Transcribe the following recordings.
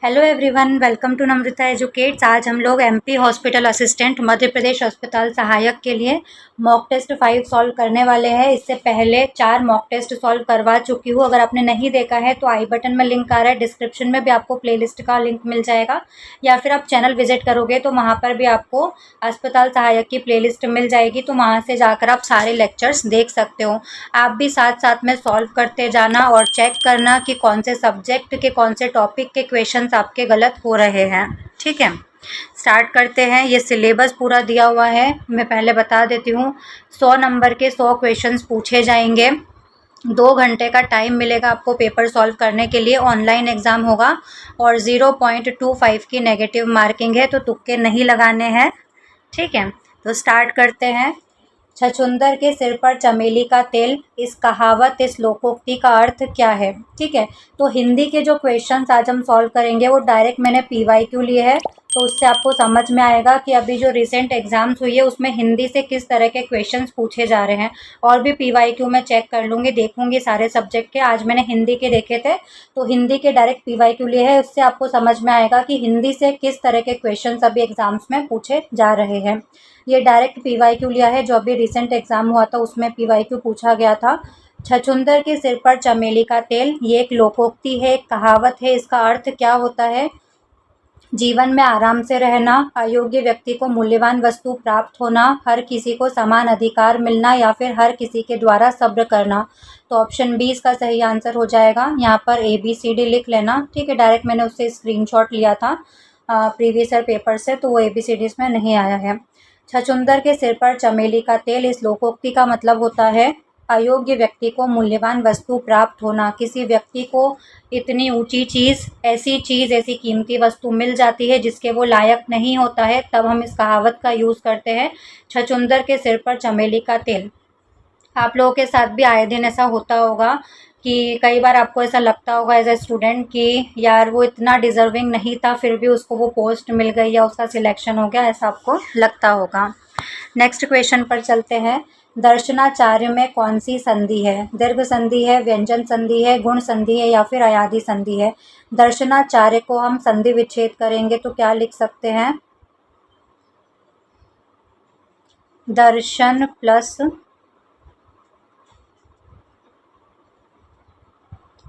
Hello everyone, welcome to Namrata Educates. आज हम लोग MP hospital assistant Madhya Pradesh अस्पताल सहायक के लिए मॉक टेस्ट 5 सॉल्व करने वाले हैं। इससे पहले 4 मॉक टेस्ट सॉल्व करवा चुकी हूँ। अगर आपने नहीं देखा है तो आई बटन में लिंक आ रहा है, डिस्क्रिप्शन में भी आपको प्लेलिस्ट का लिंक मिल जाएगा, या फिर आप चैनल विजिट करोगे तो वहाँ पर भी आपको अस्पताल सहायक की प्लेलिस्ट मिल जाएगी। तो वहाँ से जाकर आप सारे लेक्चर्स देख सकते हो। आप भी साथ साथ में सॉल्व करते जाना और चेक करना कि कौन से सब्जेक्ट के कौन से टॉपिक के क्वेश्चन आपके गलत हो रहे हैं। ठीक है, स्टार्ट करते हैं। ये सिलेबस पूरा दिया हुआ है, मैं पहले बता देती हूँ। 100 नंबर के 100 क्वेश्चंस पूछे जाएंगे। 2 घंटे का टाइम मिलेगा आपको पेपर सॉल्व करने के लिए। ऑनलाइन एग्ज़ाम होगा और 0.25 की नेगेटिव मार्किंग है, तो तुक्के नहीं लगाने हैं। ठीक है, तो स्टार्ट करते हैं। छछूंदर के सिर पर चमेली का तेल, इस कहावत, इस लोकोक्ति का अर्थ क्या है? ठीक है, तो हिंदी के जो क्वेश्चंस आज हम सॉल्व करेंगे वो डायरेक्ट मैंने पीवाईक्यू लिए है, तो उससे आपको समझ में आएगा कि अभी जो रिसेंट एग्जाम्स हुई है उसमें हिंदी से किस तरह के क्वेश्चंस पूछे जा रहे हैं। और भी पीवाईक्यू में चेक कर लूँगी, देखूँगी सारे सब्जेक्ट के। आज मैंने हिंदी के देखे थे, तो हिंदी के डायरेक्ट पीवाईक्यू लिए है। उससे आपको समझ में आएगा कि हिंदी से किस तरह के क्वेश्चन अभी एग्जाम्स में पूछे जा रहे हैं। ये डायरेक्ट पीवाईक्यू लिया है, जो अभी रिसेंट एग्जाम हुआ था उसमें पीवाईक्यू पूछा गया था। छछूंदर के सिर पर चमेली का तेल, ये एक लोकोक्ति है, एक कहावत है। इसका अर्थ क्या होता है? जीवन में आराम से रहना, अयोग्य व्यक्ति को मूल्यवान वस्तु प्राप्त होना, हर किसी को समान अधिकार मिलना, या फिर हर किसी के द्वारा सब्र करना। तो ऑप्शन बी इसका सही आंसर हो जाएगा। यहाँ पर ABCD लिख लेना। ठीक है, डायरेक्ट मैंने उससे स्क्रीनशॉट लिया था प्रीवियस ईयर पेपर से, तो वो ABCD इसमें नहीं आया है। छछूंदर के सिर पर चमेली का तेल, इस लोकोक्ति का मतलब होता है अयोग्य व्यक्ति को मूल्यवान वस्तु प्राप्त होना। किसी व्यक्ति को इतनी ऊंची चीज़, ऐसी कीमती वस्तु मिल जाती है जिसके वो लायक नहीं होता है, तब हम इस कहावत का यूज़ करते हैं, छछूंदर के सिर पर चमेली का तेल। आप लोगों के साथ भी आए दिन ऐसा होता होगा कि कई बार आपको ऐसा लगता होगा एज ए स्टूडेंट कि यार वो इतना डिज़र्विंग नहीं था, फिर भी उसको वो पोस्ट मिल गई या उसका सिलेक्शन हो गया, ऐसा आपको लगता होगा। नेक्स्ट क्वेश्चन पर चलते हैं। दर्शनाचार्य में कौन सी संधि है? दीर्घ संधि है, व्यंजन संधि है, गुण संधि है, या फिर अयादि संधि है? दर्शनाचार्य को हम संधि विच्छेद करेंगे तो क्या लिख सकते हैं? दर्शन प्लस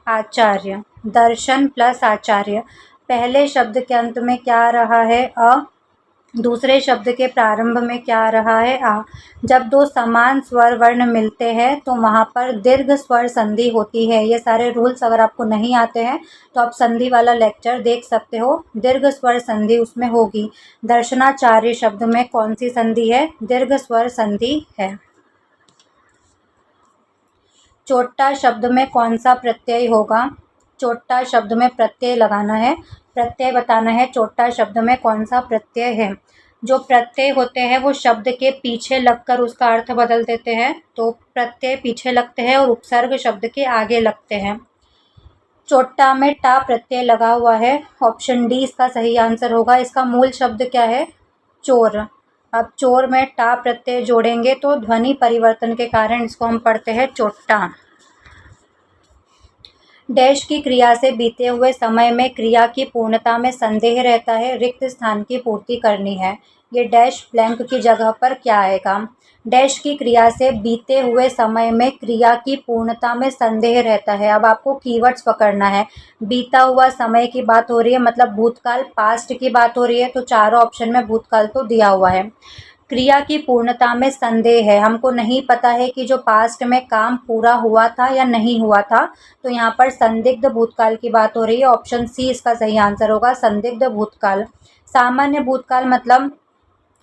आचार्य। दर्शन प्लस आचार्य। पहले शब्द के अंत में क्या आ रहा है? अ। दूसरे शब्द के प्रारंभ में क्या आ रहा है? आ। जब दो समान स्वर वर्ण मिलते हैं तो वहाँ पर दीर्घ स्वर संधि होती है। ये सारे रूल्स अगर आपको नहीं आते हैं तो आप संधि वाला लेक्चर देख सकते हो। दीर्घ स्वर संधि उसमें होगी। दर्शनाचार्य शब्द में कौन सी संधि है? दीर्घ स्वर संधि है। चोट्टा शब्द में कौन सा प्रत्यय होगा? चोट्टा शब्द में प्रत्यय लगाना है, प्रत्यय बताना है। चोट्टा शब्द में कौन सा प्रत्यय है? जो प्रत्यय होते हैं वो शब्द के पीछे लगकर उसका अर्थ बदल देते हैं, तो प्रत्यय पीछे लगते हैं और उपसर्ग शब्द के आगे लगते हैं। चोट्टा में टा प्रत्यय लगा हुआ है, ऑप्शन डी इसका सही आंसर होगा। इसका मूल शब्द क्या है? चोर। अब चोर में टा प्रत्यय जोड़ेंगे तो ध्वनि परिवर्तन के कारण इसको हम पढ़ते हैं चोट्टा। डैश की क्रिया से बीते हुए समय में क्रिया की पूर्णता में संदेह रहता है, रिक्त स्थान की पूर्ति करनी है। ये डैश ब्लैंक की जगह पर क्या आएगा? डैश की क्रिया से बीते हुए समय में क्रिया की पूर्णता में संदेह रहता है। अब आपको कीवर्ड्स पकड़ना है। बीता हुआ समय की बात हो रही है, मतलब भूतकाल, पास्ट की बात हो रही है, तो चारों ऑप्शन में भूतकाल तो दिया हुआ है। क्रिया की पूर्णता में संदेह है, हमको नहीं पता है कि जो पास्ट में काम पूरा हुआ था या नहीं हुआ था, तो यहाँ पर संदिग्ध भूतकाल की बात हो रही है। ऑप्शन सी इसका सही आंसर होगा, संदिग्ध भूतकाल। सामान्य भूतकाल मतलब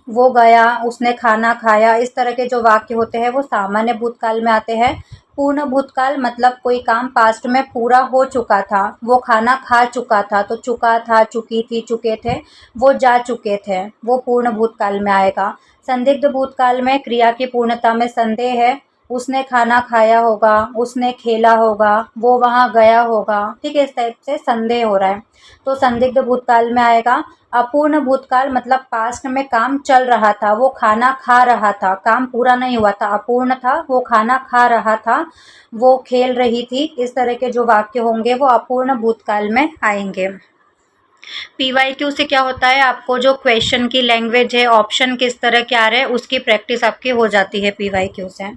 वो गया, उसने खाना खाया, इस तरह के जो वाक्य होते हैं वो सामान्य भूतकाल में आते हैं। पूर्ण भूतकाल मतलब कोई काम पास्ट में पूरा हो चुका था, वो खाना खा चुका था, तो चुका था, चुकी थी, चुके थे, वो जा चुके थे, वो पूर्ण भूतकाल में आएगा। संदिग्ध भूतकाल में क्रिया की पूर्णता में संदेह है, उसने खाना खाया होगा, उसने खेला होगा, वो वहाँ गया होगा। ठीक है, इस टाइप से संदेह हो रहा है, तो संदिग्ध भूतकाल में आएगा। अपूर्ण भूतकाल मतलब पास्ट में काम चल रहा था, वो खाना खा रहा था, काम पूरा नहीं हुआ था, अपूर्ण था, वो खाना खा रहा था, वो खेल रही थी, इस तरह के जो वाक्य होंगे वो अपूर्ण भूतकाल में आएंगे। PYQ से क्या होता है, आपको जो क्वेश्चन की लैंग्वेज है, ऑप्शन किस तरह के आ रहे हैं, उसकी प्रैक्टिस आपकी हो जाती है PYQ से।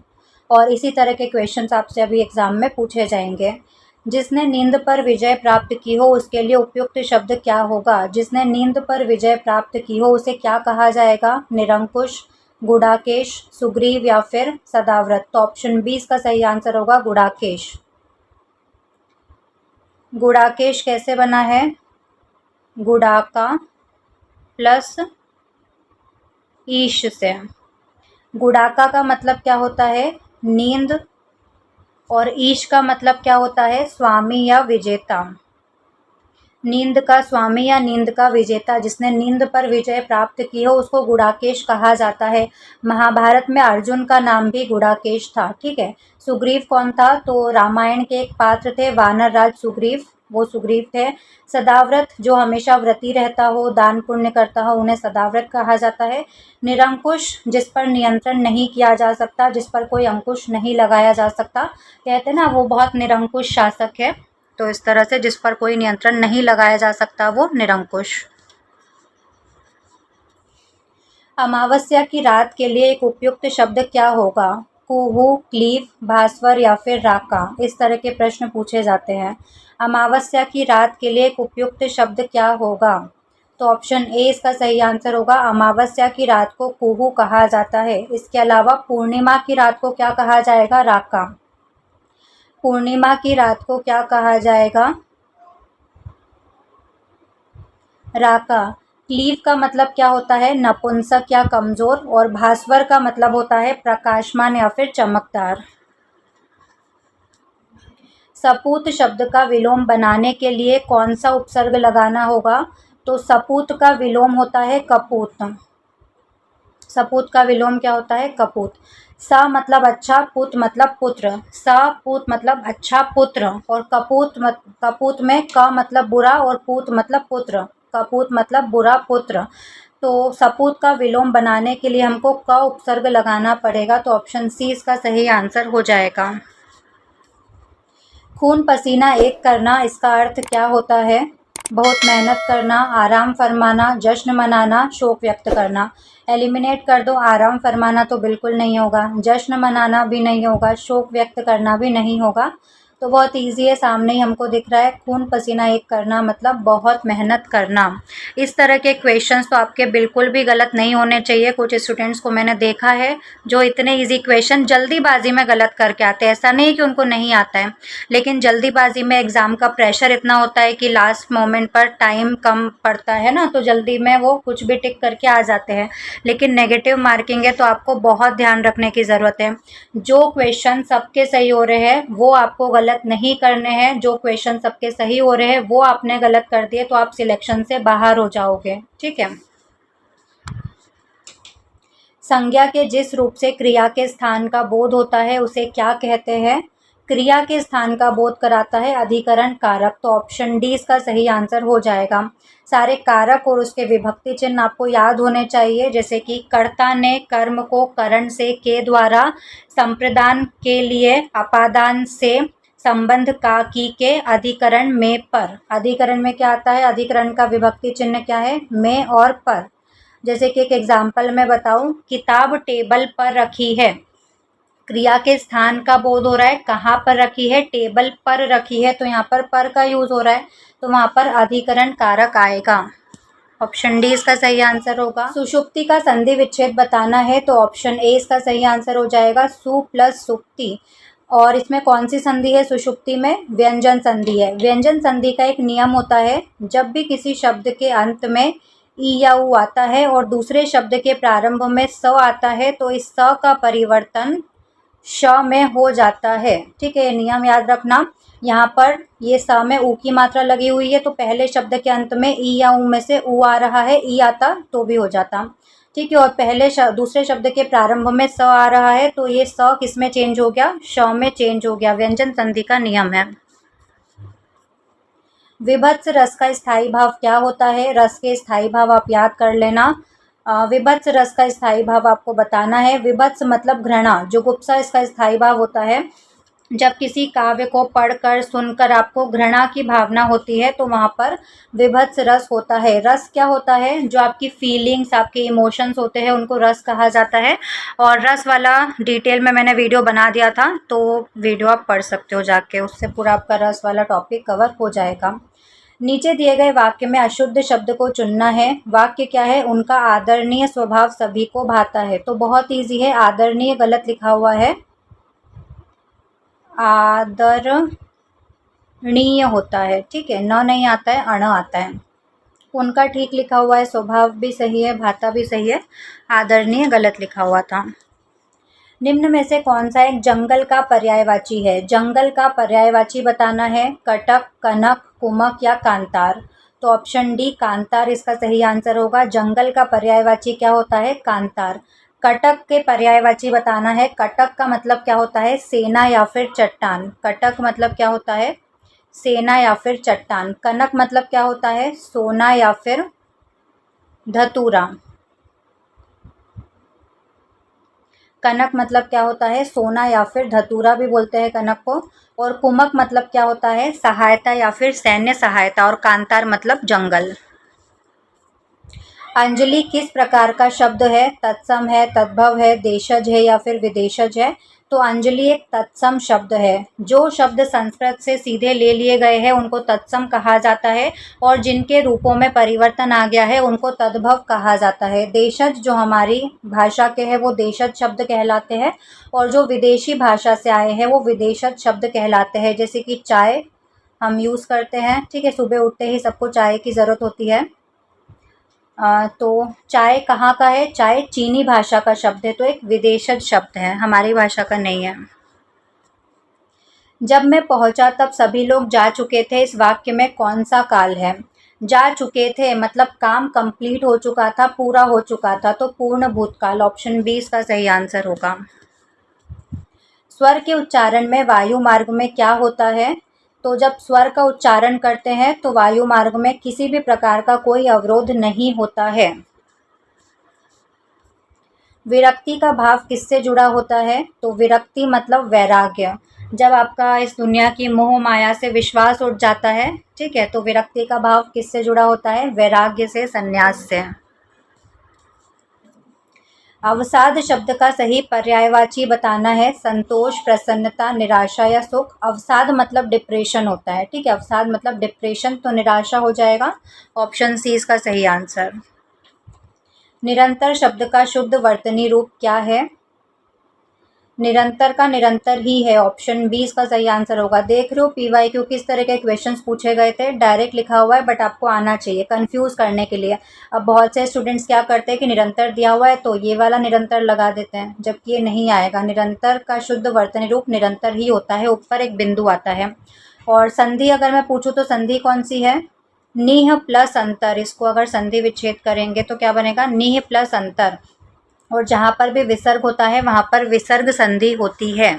और इसी तरह के क्वेश्चंस आपसे अभी एग्जाम में पूछे जाएंगे। जिसने नींद पर विजय प्राप्त की हो उसके लिए उपयुक्त शब्द क्या होगा? जिसने नींद पर विजय प्राप्त की हो उसे क्या कहा जाएगा? निरंकुश, गुडाकेश, सुग्रीव या फिर सदाव्रत। तो ऑप्शन बी इसका सही आंसर होगा गुडाकेश। गुडाकेश कैसे बना है? गुडाका प्लस ईश से। गुडाका का मतलब क्या होता है? नींद। और ईश का मतलब क्या होता है? स्वामी या विजेता। नींद का स्वामी या नींद का विजेता, जिसने नींद पर विजय प्राप्त की हो उसको गुडाकेश कहा जाता है। महाभारत में अर्जुन का नाम भी गुडाकेश था। ठीक है। सुग्रीव कौन था? तो रामायण के एक पात्र थे, वानर राज सुग्रीव, वो सुग्रीव थे। सदाव्रत, जो हमेशा व्रती रहता हो, दान पुण्य करता हो, उन्हें सदाव्रत कहा जाता है। निरंकुश, जिस पर नियंत्रण नहीं किया जा सकता, जिस पर कोई अंकुश नहीं लगाया जा सकता, कहते हैं ना वो बहुत निरंकुश शासक है। तो इस तरह से जिस पर कोई नियंत्रण नहीं लगाया जा सकता वो निरंकुश। अमावस्या की रात के लिए एक उपयुक्त शब्द क्या होगा? कुहू, क्लीव, भास्वर या फिर राका। इस तरह के प्रश्न पूछे जाते हैं। अमावस्या की रात के लिए एक उपयुक्त शब्द क्या होगा? तो ऑप्शन ए इसका सही आंसर होगा। अमावस्या की रात को कुहू कहा जाता है। इसके अलावा पूर्णिमा की रात को क्या कहा जाएगा? राका। पूर्णिमा की रात को क्या कहा जाएगा? राका। क्लीव का मतलब क्या होता है? नपुंसक या कमजोर। और भास्वर का मतलब होता है प्रकाशमान या फिर चमकदार। सपूत शब्द का विलोम बनाने के लिए कौन सा उपसर्ग लगाना होगा? तो सपूत का विलोम होता है कपूत। सपूत का विलोम क्या होता है? कपूत। स मतलब अच्छा, पुत मतलब पुत्र। स पूत मतलब अच्छा पुत्र। और कपूत में क मतलब बुरा और पूत मतलब पुत्र। कपूत मतलब बुरा पुत्र। तो सपूत का विलोम बनाने के लिए हमको क उपसर्ग लगाना पड़ेगा। तो ऑप्शन सी इसका सही आंसर हो जाएगा। खून पसीना एक करना, इसका अर्थ क्या होता है? बहुत मेहनत करना, आराम फरमाना, जश्न मनाना, शोक व्यक्त करना। एलिमिनेट कर दो। आराम फरमाना तो बिल्कुल नहीं होगा, जश्न मनाना भी नहीं होगा, शोक व्यक्त करना भी नहीं होगा। तो बहुत इजी है, सामने ही हमको दिख रहा है। खून पसीना एक करना मतलब बहुत मेहनत करना। इस तरह के क्वेश्चंस तो आपके बिल्कुल भी गलत नहीं होने चाहिए। कुछ स्टूडेंट्स को मैंने देखा है जो इतने इजी क्वेश्चन जल्दीबाजी में गलत करके आते हैं। ऐसा नहीं कि उनको नहीं आता है, लेकिन जल्दीबाजी में एग्ज़ाम का प्रेशर इतना होता है कि लास्ट मोमेंट पर टाइम कम पड़ता है ना, तो जल्दी में वो कुछ भी टिक करके आ जाते हैं। लेकिन नेगेटिव मार्किंग है तो आपको बहुत ध्यान रखने की ज़रूरत है। जो क्वेश्चन सबके सही हो रहे हैं वो आपको गलत नहीं करने हैं। जो क्वेश्चन सबके सही हो रहे हैं वो आपने गलत कर दिए तो आप सिलेक्शन से बाहर हो जाओगे। ठीक है। संज्ञा के जिस रूप से क्रिया के स्थान का बोध होता है उसे क्या कहते हैं? क्रिया के स्थान का बोध कराता है अधिकरण कारक। तो ऑप्शन डी इसका सही आंसर हो जाएगा। सारे कारक और उसके विभक्ति चिन्ह आपको याद होने चाहिए, जैसे कि कर्ता ने कर्म को करण से के द्वारा, संप्रदान के लिए अपादान से, संबंध का की के, अधिकरण में पर। अधिकरण में क्या आता है? अधिकरण का विभक्ति चिन्ह क्या है? में और पर। जैसे कि एक एग्जाम्पल मैं बताऊं, किताब टेबल पर रखी है। क्रिया के स्थान का बोध हो रहा है, कहाँ पर रखी है? टेबल पर रखी है। तो यहाँ पर का यूज हो रहा है, तो वहाँ पर अधिकरण कारक आएगा। ऑप्शन डी इसका सही आंसर होगा। सुषुप्ति का संधि विच्छेद बताना है तो ऑप्शन ए इसका सही आंसर हो जाएगा, सु प्लस सुप्ति। और इसमें कौन सी संधि है सुषुप्ति में? व्यंजन संधि है। व्यंजन संधि का एक नियम होता है, जब भी किसी शब्द के अंत में ई या उ आता है और दूसरे शब्द के प्रारंभ में स आता है तो इस स का परिवर्तन श में हो जाता है। ठीक है, ये नियम याद रखना। यहाँ पर ये स में ऊ की मात्रा लगी हुई है तो पहले शब्द के अंत में ई या उ में से ऊ आ रहा है, ई आता तो भी हो जाता। ठीक है, और पहले दूसरे शब्द के प्रारंभ में स आ रहा है तो ये स किस में चेंज हो गया? श में चेंज हो गया। व्यंजन संधि का नियम है। विभत्स रस का स्थायी भाव क्या होता है? रस के स्थायी भाव आप याद कर लेना। विभत्स रस का स्थायी भाव आपको बताना है। विभत्स मतलब घृणा, जुगुप्सा इसका स्थायी भाव होता है। जब किसी काव्य को पढ़कर सुनकर आपको घृणा की भावना होती है तो वहाँ पर विभत्स रस होता है। रस क्या होता है? जो आपकी फीलिंग्स, आपके इमोशंस होते हैं उनको रस कहा जाता है। और रस वाला डिटेल में मैंने वीडियो बना दिया था, तो वीडियो आप पढ़ सकते हो जाके, उससे पूरा आपका रस वाला टॉपिक कवर हो जाएगा। नीचे दिए गए वाक्य में अशुद्ध शब्द को चुनना है। वाक्य क्या है? उनका आदरणीय स्वभाव सभी को भाता है। तो बहुत ईजी है। आदरणीय गलत लिखा हुआ है, आदरणीय होता है, ठीक है, न नहीं आता है, अण आता है। उनका ठीक लिखा हुआ है, स्वभाव भी सही है, भाता भी सही है, आदरणीय गलत लिखा हुआ था। निम्न में से कौन सा एक जंगल का पर्यायवाची है? जंगल का पर्यायवाची बताना है। कटक, कनक, कुमक या कांतार। तो ऑप्शन डी कांतार इसका सही आंसर होगा। जंगल का पर्यायवाची क्या होता है? कांतार। कटक के पर्यायवाची बताना है। कटक का मतलब क्या होता है? सेना या फिर चट्टान। कटक मतलब क्या होता है? सेना या फिर चट्टान। कनक मतलब क्या होता है? सोना या फिर धतूरा। कनक मतलब क्या होता है? सोना या फिर धतूरा भी बोलते हैं कनक को। और कुमक मतलब क्या होता है? सहायता या फिर सैन्य सहायता। और कांतार मतलब जंगल। अंजलि किस प्रकार का शब्द है? तत्सम है, तद्भव है, देशज है या फिर विदेशज है? तो अंजलि एक तत्सम शब्द है। जो शब्द संस्कृत से सीधे ले लिए गए हैं उनको तत्सम कहा जाता है, और जिनके रूपों में परिवर्तन आ गया है उनको तद्भव कहा जाता है। देशज जो हमारी भाषा के हैं वो देशज शब्द कहलाते हैं, और जो विदेशी भाषा से आए हैं वो विदेशज शब्द कहलाते हैं। जैसे कि चाय हम यूज़ करते हैं, ठीक है, सुबह उठते ही सबको चाय की ज़रूरत होती है। तो चाय कहाँ का है? चाय चीनी भाषा का शब्द है, तो एक विदेशज शब्द है, हमारी भाषा का नहीं है। जब मैं पहुंचा तब सभी लोग जा चुके थे, इस वाक्य में कौन सा काल है? जा चुके थे मतलब काम कंप्लीट हो चुका था, पूरा हो चुका था, तो पूर्ण भूतकाल। ऑप्शन बी इसका सही आंसर होगा। स्वर के उच्चारण में वायु मार्ग में क्या होता है? तो जब स्वर का उच्चारण करते हैं तो वायु मार्ग में किसी भी प्रकार का कोई अवरोध नहीं होता है। विरक्ति का भाव किससे जुड़ा होता है? तो विरक्ति मतलब वैराग्य। जब आपका इस दुनिया की मोह माया से विश्वास उठ जाता है, ठीक है, तो विरक्ति का भाव किससे जुड़ा होता है? वैराग्य से, संन्यास से। अवसाद शब्द का सही पर्यायवाची बताना है। संतोष, प्रसन्नता, निराशा या सुख। अवसाद मतलब डिप्रेशन होता है, ठीक है, अवसाद मतलब डिप्रेशन, तो निराशा हो जाएगा। ऑप्शन सी इसका सही आंसर। निरंतर शब्द का शुद्ध वर्तनी रूप क्या है? निरंतर का निरंतर ही है। ऑप्शन बी इसका सही आंसर होगा। देख रहे हो पीवाईक्यू किस तरह के क्वेश्चंस पूछे गए थे? डायरेक्ट लिखा हुआ है बट आपको आना चाहिए कंफ्यूज करने के लिए। अब बहुत से स्टूडेंट्स क्या करते हैं कि निरंतर दिया हुआ है तो ये वाला निरंतर लगा देते हैं, जबकि ये नहीं आएगा। निरंतर का शुद्ध वर्तनी रूप निरंतर ही होता है, ऊपर एक बिंदु आता है। और संधि अगर मैं पूछूँ तो संधि कौन सी है? निह प्लस अंतर। इसको अगर संधि विच्छेद करेंगे तो क्या बनेगा? निह प्लस अंतर। और जहाँ पर भी विसर्ग होता है वहाँ पर विसर्ग संधि होती है।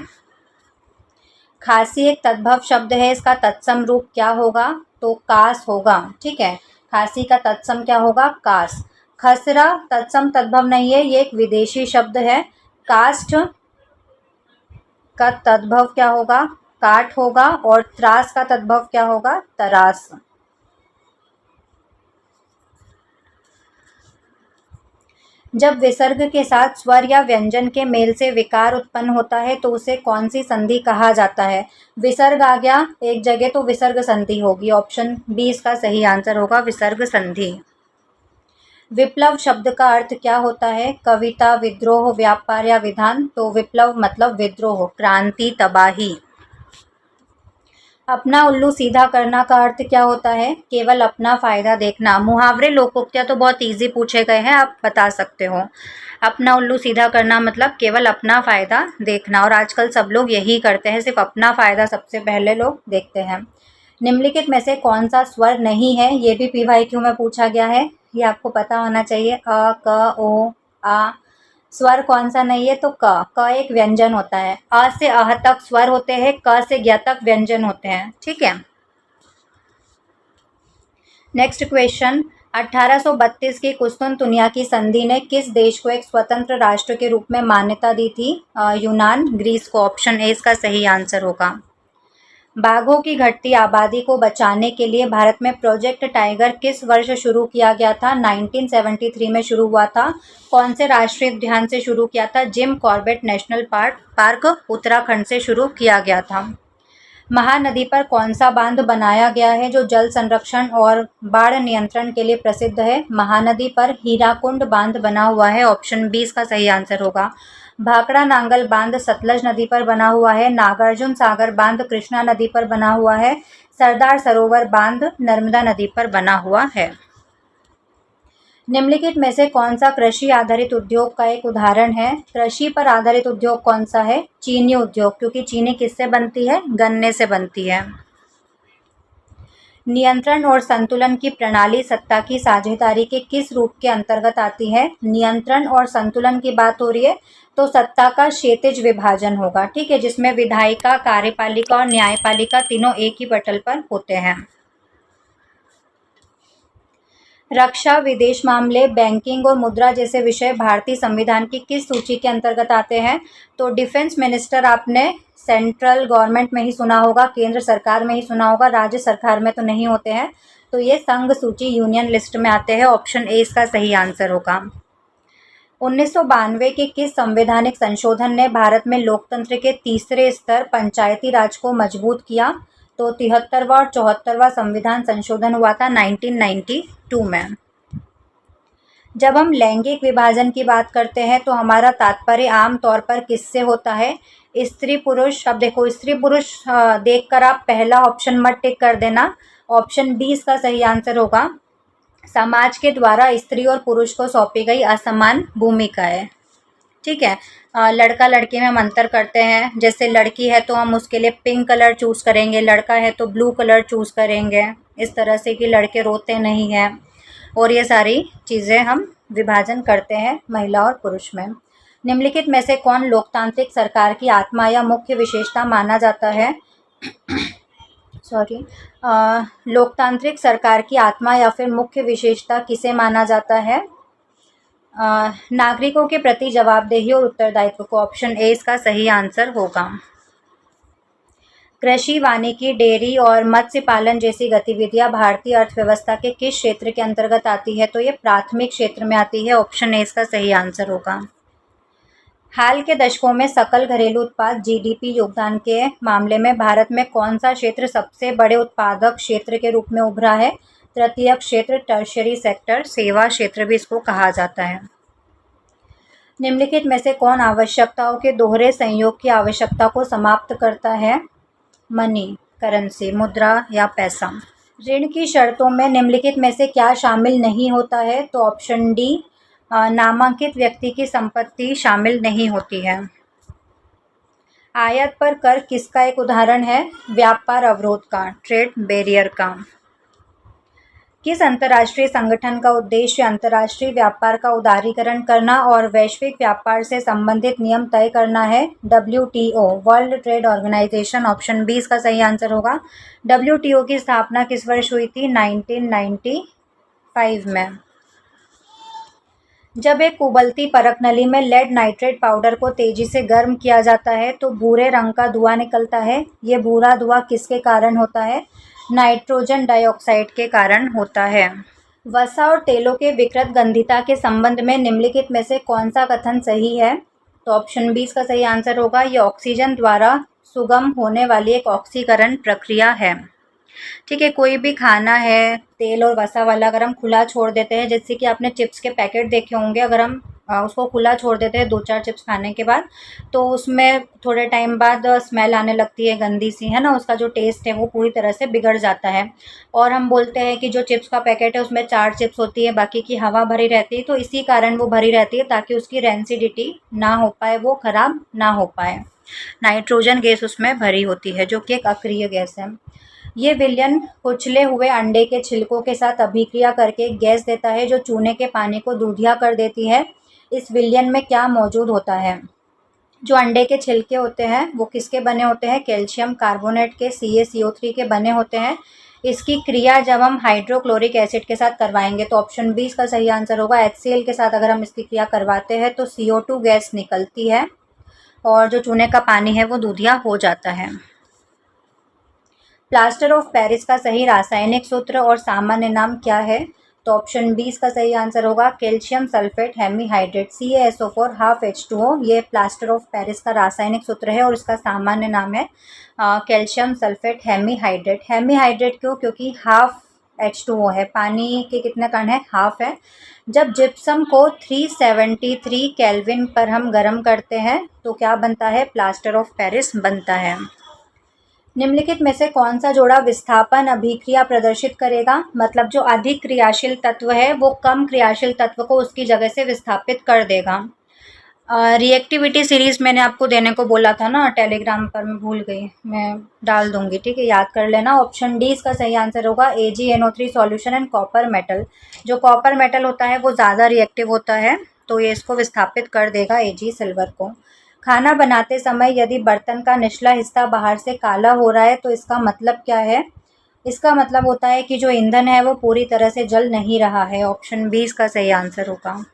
खांसी एक तद्भव शब्द है, इसका तत्सम रूप क्या होगा? तो कास होगा, ठीक है। खांसी का तत्सम क्या होगा? कास। खसरा तत्सम तद्भव नहीं है, ये एक विदेशी शब्द है। काष्ठ का तद्भव क्या होगा? काठ होगा। और त्रास का तद्भव क्या होगा? तरास। जब विसर्ग के साथ स्वर या व्यंजन के मेल से विकार उत्पन्न होता है तो उसे कौन सी संधि कहा जाता है? विसर्ग आ गया एक जगह तो विसर्ग संधि होगी। ऑप्शन बी इसका सही आंसर होगा, विसर्ग संधि। विप्लव शब्द का अर्थ क्या होता है? कविता, विद्रोह, व्यापार या विधान। तो विप्लव मतलब विद्रोह, क्रांति, तबाही। अपना उल्लू सीधा करना का अर्थ क्या होता है? केवल अपना फ़ायदा देखना। मुहावरे लोकोक्तियाँ तो बहुत इजी पूछे गए हैं, आप बता सकते हो। अपना उल्लू सीधा करना मतलब केवल अपना फ़ायदा देखना, और आजकल सब लोग यही करते हैं, सिर्फ अपना फ़ायदा सबसे पहले लोग देखते हैं। निम्नलिखित में से कौन सा स्वर नहीं है? ये भी पीवाईक्यू में पूछा गया है, ये आपको पता होना चाहिए। अ, क, ओ, आ। स्वर कौन सा नहीं है? तो क एक व्यंजन होता है। अ से अह तक स्वर होते हैं, क से ज्ञ तक व्यंजन होते हैं, ठीक है। नेक्स्ट क्वेश्चन, 1832 की कुस्तुनतुनिया की संधि ने किस देश को एक स्वतंत्र राष्ट्र के रूप में मान्यता दी थी? यूनान, ग्रीस को। ऑप्शन ए इसका सही आंसर होगा। बाघों की घटती आबादी को बचाने के लिए भारत में प्रोजेक्ट टाइगर किस वर्ष शुरू किया गया था? 1973 में शुरू हुआ था। कौन से राष्ट्रीय उद्यान से शुरू किया था? Jim Corbett national park Uttarakhand से शुरू किया गया था। महानदी पर कौन सा बांध बनाया गया है जो जल संरक्षण और बाढ़ नियंत्रण के लिए प्रसिद्ध है? महानदी पर हीराकुंड बांध बना हुआ है। ऑप्शन बी इसका सही आंसर होगा। भाखड़ा नांगल बांध सतलज नदी पर बना हुआ है। नागार्जुन सागर बांध कृष्णा नदी पर बना हुआ है। सरदार सरोवर बांध नर्मदा नदी पर बना हुआ है। निम्नलिखित में से कौन सा कृषि आधारित उद्योग का एक उदाहरण है? कृषि पर आधारित उद्योग कौन सा है? चीनी उद्योग, क्योंकि चीनी किससे बनती है? गन्ने से बनती है। नियंत्रण और संतुलन की प्रणाली सत्ता की साझेदारी के किस रूप के अंतर्गत आती है? नियंत्रण और संतुलन की बात हो रही है तो सत्ता का क्षैतिज विभाजन होगा, ठीक है, जिसमें विधायिका, कार्यपालिका और न्यायपालिका तीनों एक ही पटल पर होते हैं। रक्षा, विदेश मामले, बैंकिंग और मुद्रा जैसे विषय भारतीय संविधान की किस सूची के अंतर्गत आते हैं? तो डिफेंस मिनिस्टर आपने सेंट्रल गवर्नमेंट में ही सुना होगा, केंद्र सरकार में ही सुना होगा, राज्य सरकार में तो नहीं होते हैं। तो ये संघ सूची, यूनियन लिस्ट में आते हैं। ऑप्शन ए इसका सही आंसर होगा। 1992 के किस संवैधानिक संशोधन ने भारत में लोकतंत्र के तीसरे स्तर पंचायती राज को मजबूत किया? तो 73वां और 74वां संविधान संशोधन हुआ था 1992 में। जब हम लैंगिक विभाजन की बात करते हैं तो हमारा तात्पर्य आम तौर पर किससे होता है? स्त्री पुरुष। अब देखो, स्त्री पुरुष देखकर आप पहला ऑप्शन मत टिक कर देना। ऑप्शन बी इसका सही आंसर होगा। समाज के द्वारा स्त्री और पुरुष को सौंपी गई असमान भूमिकाएं, ठीक है। लड़का लड़की में हम अंतर करते हैं। जैसे लड़की है तो हम उसके लिए पिंक कलर चूज़ करेंगे, लड़का है तो ब्लू कलर चूज़ करेंगे, इस तरह से कि लड़के रोते नहीं हैं, और ये सारी चीज़ें हम विभाजन करते हैं महिला और पुरुष में। निम्नलिखित में से कौन लोकतांत्रिक सरकार की आत्मा या मुख्य विशेषता माना जाता है? लोकतांत्रिक सरकार की आत्मा या फिर मुख्य विशेषता किसे माना जाता है? नागरिकों के प्रति जवाबदेही और उत्तरदायित्व को। ऑप्शन ए इसका सही आंसर होगा। कृषि, वानिकी, डेयरी और मत्स्य पालन जैसी गतिविधियां भारतीय अर्थव्यवस्था के किस क्षेत्र के अंतर्गत आती है? तो ये प्राथमिक क्षेत्र में आती है। ऑप्शन ए इसका सही आंसर होगा। हाल के दशकों में सकल घरेलू उत्पाद जीडीपी योगदान के मामले में भारत में कौन सा क्षेत्र सबसे बड़े उत्पादक क्षेत्र के रूप में उभरा है? तृतीय क्षेत्र, टर्शियरी सेक्टर, सेवा क्षेत्र भी इसको कहा जाता है। निम्नलिखित में से कौन आवश्यकताओं के दोहरे संयोग की आवश्यकता को समाप्त करता है? मनी, करेंसी, मुद्रा या पैसा। ऋण की शर्तों में निम्नलिखित में से क्या शामिल नहीं होता है? तो ऑप्शन डी, नामांकित व्यक्ति की संपत्ति शामिल नहीं होती है। आयात पर कर किसका एक उदाहरण है? व्यापार अवरोध का, ट्रेड बैरियर का। किस अंतर्राष्ट्रीय संगठन का उद्देश्य अंतर्राष्ट्रीय व्यापार का उदारीकरण करना और वैश्विक व्यापार से संबंधित नियम तय करना है? WTO, World Trade Organisation. Option B इसका सही आंसर होगा। WTO की स्थापना किस वर्ष हुई थी? 1995 में। जब एक उबलती परख नली में लेड नाइट्रेट पाउडर को तेजी से गर्म किया जाता है तो भूरे रंग का धुआं निकलता है। ये भूरा धुआं किसके कारण होता है? नाइट्रोजन डाइऑक्साइड के कारण होता है। वसा और तेलों के विकृत गंधिता के संबंध में निम्नलिखित में से कौन सा कथन सही है? तो ऑप्शन बी इसका सही आंसर होगा। ये ऑक्सीजन द्वारा सुगम होने वाली एक ऑक्सीकरण प्रक्रिया है, ठीक है। कोई भी खाना है तेल और वसा वाला अगर हम खुला छोड़ देते हैं, जैसे कि आपने चिप्स के पैकेट देखे होंगे, अगर हम उसको खुला छोड़ देते हैं 2-4 चिप्स खाने के बाद, तो उसमें थोड़े टाइम बाद स्मेल आने लगती है, गंदी सी, है ना। उसका जो टेस्ट है वो पूरी तरह से बिगड़ जाता है। और हम बोलते हैं कि जो चिप्स का पैकेट है उसमें 4 चिप्स होती है, बाकी की हवा भरी रहती है। तो इसी कारण वो भरी रहती है ताकि उसकी रेंसिडिटी ना हो पाए, वो ख़राब ना हो पाए। नाइट्रोजन गैस उसमें भरी होती है जो कि एक अक्रिय गैस है। ये विलयन कुचले हुए अंडे के छिलकों के साथ अभिक्रिया करके गैस देता है जो चूने के पानी को दूधिया कर देती है। इस विलयन में क्या मौजूद होता है? जो अंडे के छिलके होते हैं वो किसके बने होते हैं? कैल्शियम कार्बोनेट के, CaCO3 के बने होते हैं। इसकी क्रिया जब हम हाइड्रोक्लोरिक एसिड के साथ करवाएंगे तो ऑप्शन बी इसका सही आंसर होगा। HCl के साथ अगर हम इसकी क्रिया करवाते हैं तो CO2 गैस निकलती है और जो चूने का पानी है वो दूधिया हो जाता है। प्लास्टर ऑफ पेरिस का सही रासायनिक सूत्र और सामान्य नाम क्या है? तो ऑप्शन बी इसका सही आंसर होगा calcium sulphate hemihydrate CaSO4 half H2O। ये प्लास्टर ऑफ पेरिस का रासायनिक सूत्र है और इसका सामान्य नाम है कैल्शियम सल्फेट हेमीहाइड्रेट। हेमीहाइड्रेट क्यों? क्योंकि हाफ H2O है, पानी के कितने कण है? हाफ है। जब जिप्सम को 373 केल्विन पर हम गर्म करते हैं तो क्या बनता है? प्लास्टर ऑफ पेरिस बनता है। निम्नलिखित में से कौन सा जोड़ा विस्थापन अभिक्रिया प्रदर्शित करेगा? मतलब जो अधिक क्रियाशील तत्व है वो कम क्रियाशील तत्व को उसकी जगह से विस्थापित कर देगा। रिएक्टिविटी सीरीज मैंने आपको देने को बोला था ना टेलीग्राम पर, मैं भूल गई, मैं डाल दूंगी, ठीक है, याद कर लेना। ऑप्शन डी इसका सही आंसर होगा AgNO3 solution and copper metal. जो कॉपर मेटल होता है वो ज़्यादा रिएक्टिव होता है तो ये इसको विस्थापित कर देगा Ag सिल्वर को। खाना बनाते समय यदि बर्तन का निचला हिस्सा बाहर से काला हो रहा है तो इसका मतलब क्या है? इसका मतलब होता है कि जो ईंधन है वो पूरी तरह से जल नहीं रहा है। ऑप्शन बी इसका सही आंसर होगा।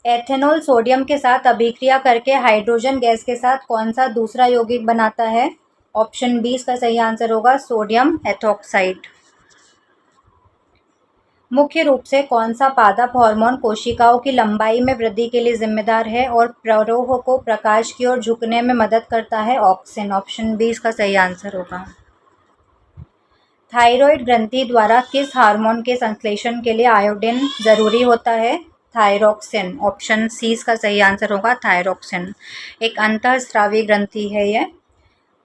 एथेनॉल सोडियम के साथ अभिक्रिया करके हाइड्रोजन गैस के साथ कौन सा दूसरा यौगिक बनाता है? ऑप्शन बी इसका सही आंसर होगा सोडियम एथॉक्साइड। मुख्य रूप से कौन सा पादप हार्मोन कोशिकाओं की लंबाई में वृद्धि के लिए जिम्मेदार है और प्ररोह को प्रकाश की ओर झुकने में मदद करता है? ऑक्सिन। ऑप्शन बी इसका सही आंसर होगा। थायराइड ग्रंथि द्वारा किस हार्मोन के संश्लेषण के लिए आयोडीन जरूरी होता है? थायरोक्सिन। ऑप्शन सी इसका सही आंसर होगा थायरोक्सिन। एक अंतःस्रावी ग्रंथि है ये।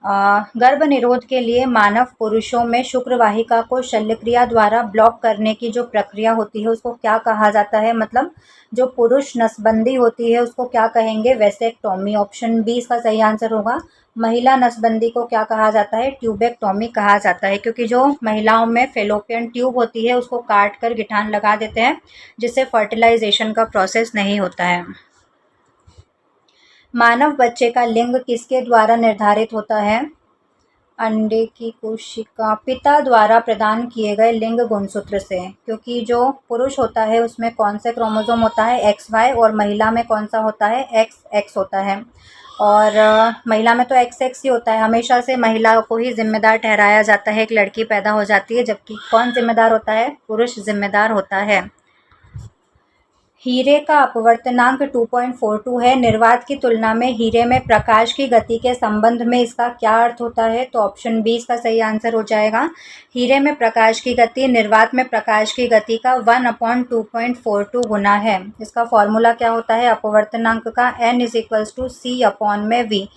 गर्भ निरोध के लिए मानव पुरुषों में शुक्र वाहिका को शल्यक्रिया द्वारा ब्लॉक करने की जो प्रक्रिया होती है उसको क्या कहा जाता है? मतलब जो पुरुष नसबंदी होती है उसको क्या कहेंगे? वेसेक्टोमी। ऑप्शन बी इसका सही आंसर होगा। महिला नसबंदी को क्या कहा जाता है? ट्यूबेक्टोमी कहा जाता है, क्योंकि जो महिलाओं में फेलोपियन ट्यूब होती है उसको काट कर गिठान लगा देते हैं जिससे फर्टिलाइजेशन का प्रोसेस नहीं होता है। मानव बच्चे का लिंग किसके द्वारा निर्धारित होता है? अंडे की कोशिका पिता द्वारा प्रदान किए गए लिंग गुणसूत्र से, क्योंकि जो पुरुष होता है उसमें कौन से क्रोमोसोम होता है? XY, और महिला में कौन सा होता है? XX होता है। और महिला में तो XX ही होता है। हमेशा से महिला को ही जिम्मेदार ठहराया जाता है, एक लड़की पैदा हो जाती है, जबकि कौन जिम्मेदार होता है? पुरुष जिम्मेदार होता है। हीरे का अपवर्तनांक 2.42 है। निर्वात की तुलना में हीरे में प्रकाश की गति के संबंध में इसका क्या अर्थ होता है? तो ऑप्शन बी इसका सही आंसर हो जाएगा। हीरे में प्रकाश की गति निर्वात में प्रकाश की गति का 1/2.42 गुना है। इसका फॉर्मूला क्या होता है अपवर्तनांक का? N = C/V।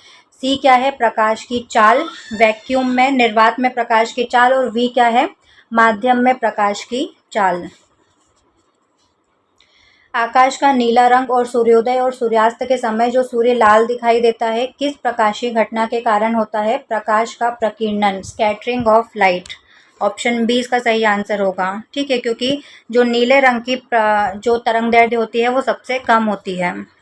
C क्या है? प्रकाश की चाल। वैक्यूम में निर्वात में प्रकाश की चाल। और V क्या है? माध्यम में प्रकाश की चाल। आकाश का नीला रंग और सूर्योदय और सूर्यास्त के समय जो सूर्य लाल दिखाई देता है किस प्रकाशीय घटना के कारण होता है? प्रकाश का प्रकीर्णन, scattering of light. Option B इसका सही आंसर होगा। ठीक है, क्योंकि जो नीले रंग की जो तरंगदैर्ध्य होती है वो सबसे कम होती है।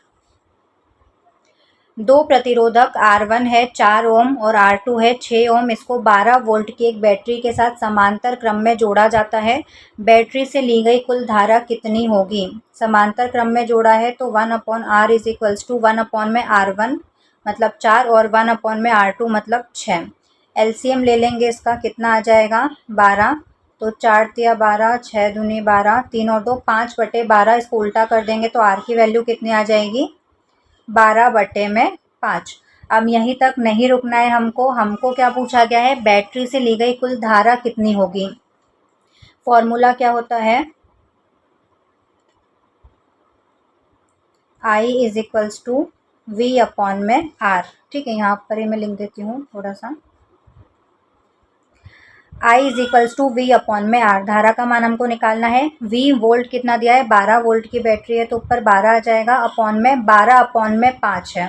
दो प्रतिरोधक R1 है 4 ओम और R2 है 6 ओम। इसको 12 वोल्ट की एक बैटरी के साथ समांतर क्रम में जोड़ा जाता है। बैटरी से ली गई कुल धारा कितनी होगी? समांतर क्रम में जोड़ा है तो 1/R = 1/R1 मतलब 4 और 1/R2 मतलब 6। LCM ले लेंगे इसका, कितना आ जाएगा? 12। तो 4 तिया 12, 6 दूनी 12, 3 और 2 5/12। इसको उल्टा कर देंगे तो R की वैल्यू कितनी आ जाएगी? 12/5। अब यहीं तक नहीं रुकना है हमको क्या पूछा गया है? बैटरी से ली गई कुल धारा कितनी होगी। फॉर्मूला क्या होता है? I = V/R। ठीक है, यहाँ पर ही मैं लिख देती हूँ थोड़ा सा। I = V/R। धारा का मान हमको निकालना है। V वोल्ट कितना दिया है? 12 वोल्ट की बैटरी है तो ऊपर 12 आ जाएगा। अपॉन में 12/5 है।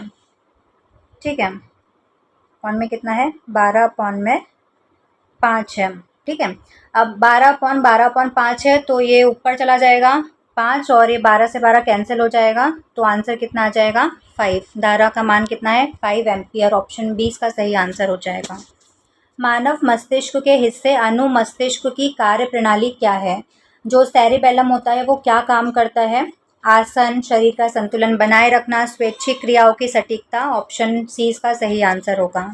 ठीक है, अपॉन में कितना है? 12/5 है। ठीक है, अब 12/12/5 है तो ये ऊपर चला जाएगा 5 और ये 12 से 12 कैंसिल हो जाएगा तो आंसर कितना आ जाएगा? 5। धारा का मान कितना है? 5 एम्पियर। ऑप्शन बी इसका सही आंसर हो जाएगा। मानव मस्तिष्क के हिस्से अनुमस्तिष्क की कार्य प्रणाली क्या है? जो सेरिबेलम होता है वो क्या काम करता है? आसन, शरीर का संतुलन बनाए रखना, स्वैच्छिक क्रियाओं की सटीकता। ऑप्शन सी इसका सही आंसर होगा।